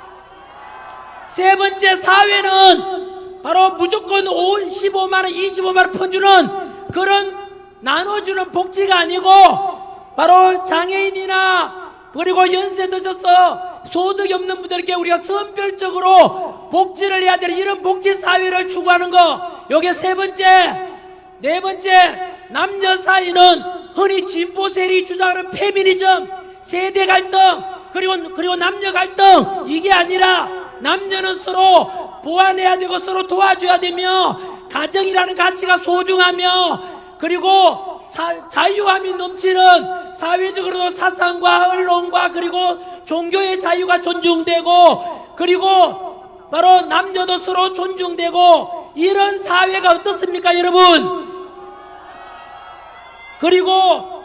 세 번째, 사회는 바로 무조건 15만원 25만원 퍼주는 그런 나눠주는 복지가 아니고 바로 장애인이나 그리고 연세 늦어서 소득이 없는 분들께 우리가 선별적으로 복지를 해야 되는 이런 복지 사회를 추구하는 거, 요게 세 번째. 네 번째, 남녀 사이는 흔히 진보 세력이 주장하는 페미니즘, 세대 갈등, 그리고 남녀 갈등, 이게 아니라 남녀는 서로 보완해야 되고 서로 도와줘야 되며 가정이라는 가치가 소중하며 그리고 자유함이 넘치는 사회적으로도 사상과 언론과 그리고 종교의 자유가 존중되고 그리고 바로 남녀도 서로 존중되고 이런 사회가 어떻습니까 여러분? 그리고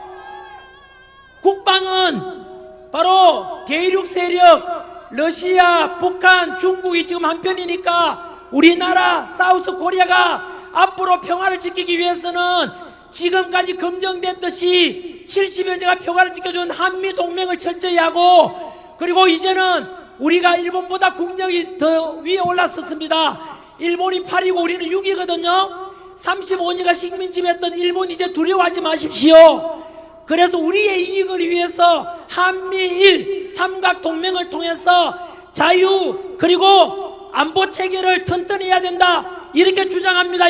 국방은 바로 대륙 세력 러시아, 북한, 중국이 지금 한편이니까 우리나라 사우스 코리아가 앞으로 평화를 지키기 위해서는 지금까지 검증됐듯이 70여 년가 평화를 지켜준 한미 동맹을 철저히 하고 그리고 이제는 우리가 일본보다 국력이 더 위에 올랐었습니다. 일본이 8이고 우리는 6이거든요. 35년간 식민 지배했던 일본 이제 두려워하지 마십시오. 그래서 우리의 이익을 위해서 한미일 삼각 동맹을 통해서 자유 그리고 안보 체계를 튼튼해야 된다 이렇게 주장합니다.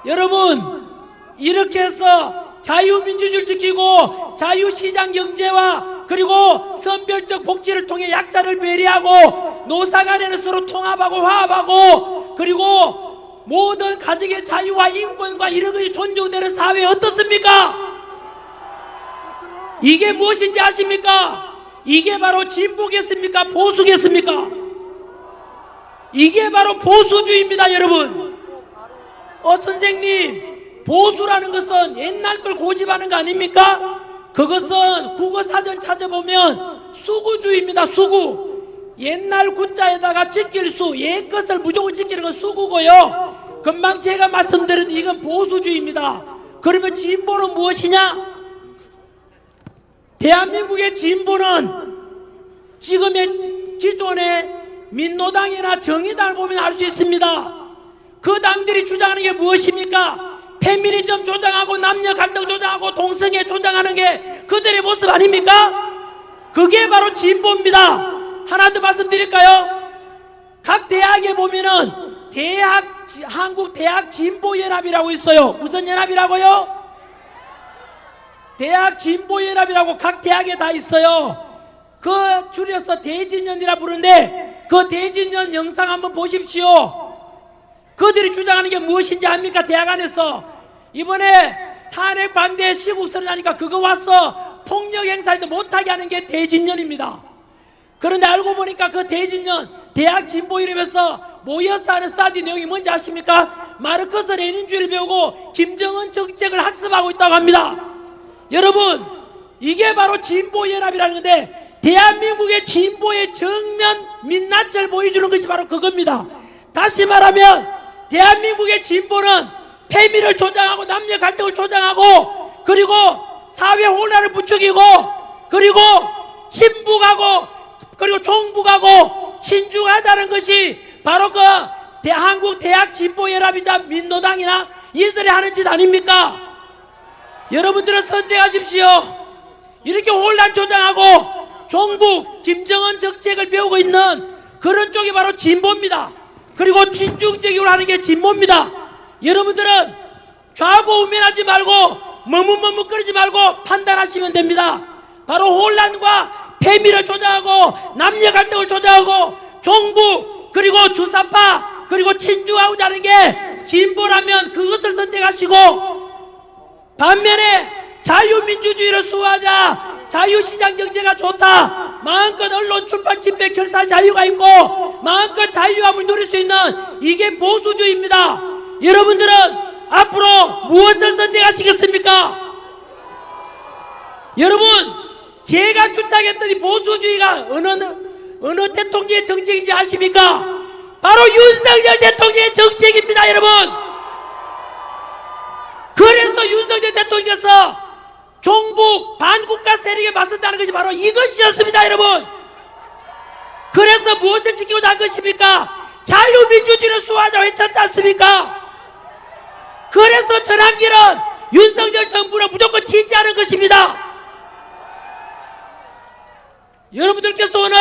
여러분 이렇게 해서 자유민주주의를 지키고 자유시장 경제와 그리고 선별적 복지를 통해 약자를 배려하고 노사 간에는 서로 통합하고 화합하고 그리고 모든 가정의 자유와 인권과 이런 것이 존중되는 사회 어떻습니까? 이게 무엇인지 아십니까? 이게 바로 진보겠습니까? 보수겠습니까? 이게 바로 보수주의입니다, 여러분. 선생님, 보수라는 것은 옛날 걸 고집하는 거 아닙니까? 그것은 국어사전 찾아보면 수구주의입니다. 수구. 옛날 구자에다가 지킬 수, 옛 것을 무조건 지키는 건 수구고요. 금방 제가 말씀드린 이건 보수주의입니다. 그러면 진보는 무엇이냐? 대한민국의 진보는 지금의 기존의 민노당이나 정의당을 보면 알 수 있습니다. 그 당들이 주장하는 게 무엇입니까? 페미니즘 조장하고 남녀 갈등 조장하고 동성애 조장하는 게 그들의 모습 아닙니까? 그게 바로 진보입니다. 하나 더 말씀드릴까요? 각 대학에 보면은 한국대학진보연합이라고 있어요. 무슨 연합이라고요? 대학진보연합이라고 각 대학에 다 있어요. 그 줄여서 대진연이라 부르는데 그 대진연 영상 한번 보십시오. 그들이 주장하는 게 무엇인지 압니까? 대학 안에서 이번에 탄핵 반대 시국선언 하니까 그거 와서 폭력 행사에도 못하게 하는 게 대진연입니다. 그런데 알고 보니까 그 대진연 대학 진보 이름에서 모여서 하는 스터디 내용이 뭔지 아십니까? 마르크스 레닌주의를 배우고 김정은 정책을 학습하고 있다고 합니다. 여러분, 이게 바로 진보연합이라는 건데 대한민국의 진보의 정면 민낯을 보여주는 것이 바로 그겁니다. 다시 말하면 대한민국의 진보는 패미를 조장하고 남녀 갈등을 조장하고 그리고 사회 혼란을 부추기고 그리고 친북하고 그리고 종북하고 친중하다는 것이 바로 그 한국 대학 진보연합이자 민노당이나 이들이 하는 짓 아닙니까? 여러분들은 선택하십시오. 이렇게 혼란 조장하고 종북 김정은 정책을 배우고 있는 그런 쪽이 바로 진보입니다. 그리고 친중적으로 하는 게 진보입니다. 여러분들은 좌고우면하지 말고 머뭇머뭇거리지 말고 판단하시면 됩니다. 바로 혼란과 패미를 조장하고 남녀 갈등을 조장하고 종북 그리고 주사파 그리고 친중하고자 하는 게 진보라면 그것을 선택하시고 반면에 자유민주주의를 수호하자 자유시장 경제가 좋다 마음껏 언론 출판 집회 결사 자유가 있고 마음껏 자유함을 누릴 수 있는 이게 보수주의입니다. 여러분들은 앞으로 무엇을 선택하시겠습니까? 여러분, 제가 주장했던 이 보수주의가 어느 대통령의 정책인지 아십니까? 바로 윤석열 대통령의 정책입니다. 여러분, 그래서 윤석열 대통령께서 종북 반국가 세력에 맞선다는 것이 바로 이것이었습니다. 여러분, 그래서 무엇을 지키고자 한 것입니까? 자유민주주의를 수호하자고 외쳤지 않습니까? 그래서 전환길은 윤석열 정부를 무조건 지지하는 것입니다. 여러분들께서 오늘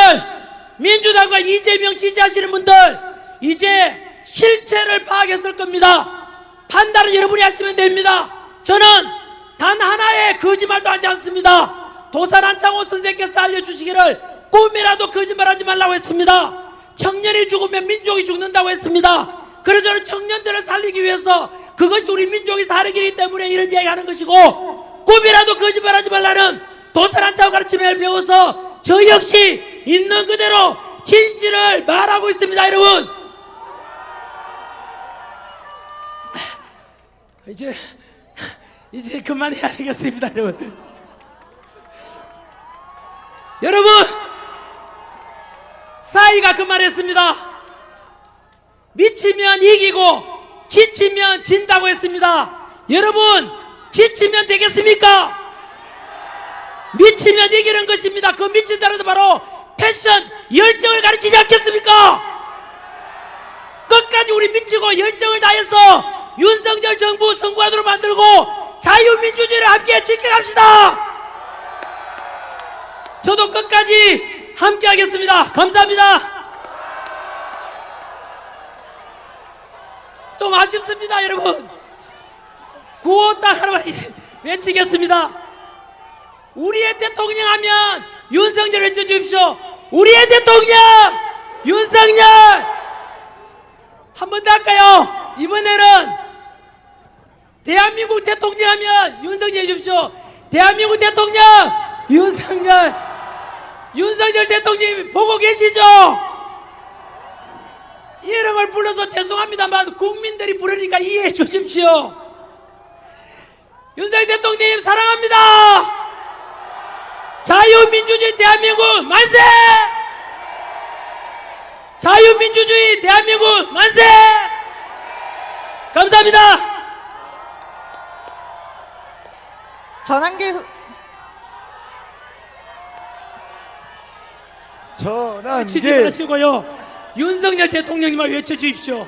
민주당과 이재명 지지하시는 분들 이제 실체를 파악했을 겁니다. 판단은 여러분이 하시면 됩니다. 저는 단 하나의 거짓말도 하지 않습니다. 도산 안창호 선생님께서 알려주시기를 꿈이라도 거짓말하지 말라고 했습니다. 청년이 죽으면 민족이 죽는다고 했습니다. 그래서 저는 청년들을 살리기 위해서 그것이 우리 민족의 사력이기 때문에 이런 이야기하는 것이고 꿈이라도 거짓말하지 말라는 도산 안창호 가르침을 배워서 저 역시 있는 그대로 진실을 말하고 있습니다. 여러분, 이제 그만해야 되겠습니다. 여러분, 사이가 그 말했습니다. 미치면 이기고 지치면 진다고 했습니다. 여러분, 지치면 되겠습니까? 미치면 이기는 것입니다. 그 미친다는 것은 바로 패션, 열정을 가르치지 않겠습니까? 끝까지 우리 미치고 열정을 다해서 윤석열 정부 선거하도록 만들고 자유민주주의를 함께 지켜갑시다. 저도 끝까지 함께 하겠습니다. 감사합니다. 좀 아쉽습니다. 여러분, 구호 딱 하나만 외치겠습니다. 우리의 대통령 하면 윤석열 외쳐주십시오. 우리의 대통령 윤석열. 한 번 더 할까요? 이번에는 대한민국 대통령 하면 윤석열 해주십시오. 대한민국 대통령 윤석열. 윤석열 대통령님 보고 계시죠? 이름을 불러서 죄송합니다만 국민들이 부르니까 이해해 주십시오. 윤석열 대통령님 사랑합니다. 자유민주주의 대한민국 만세! 자유민주주의 대한민국 만세! 감사합니다. 전한길 외치지 마시고요. 윤석열 대통령님만 외쳐주십시오.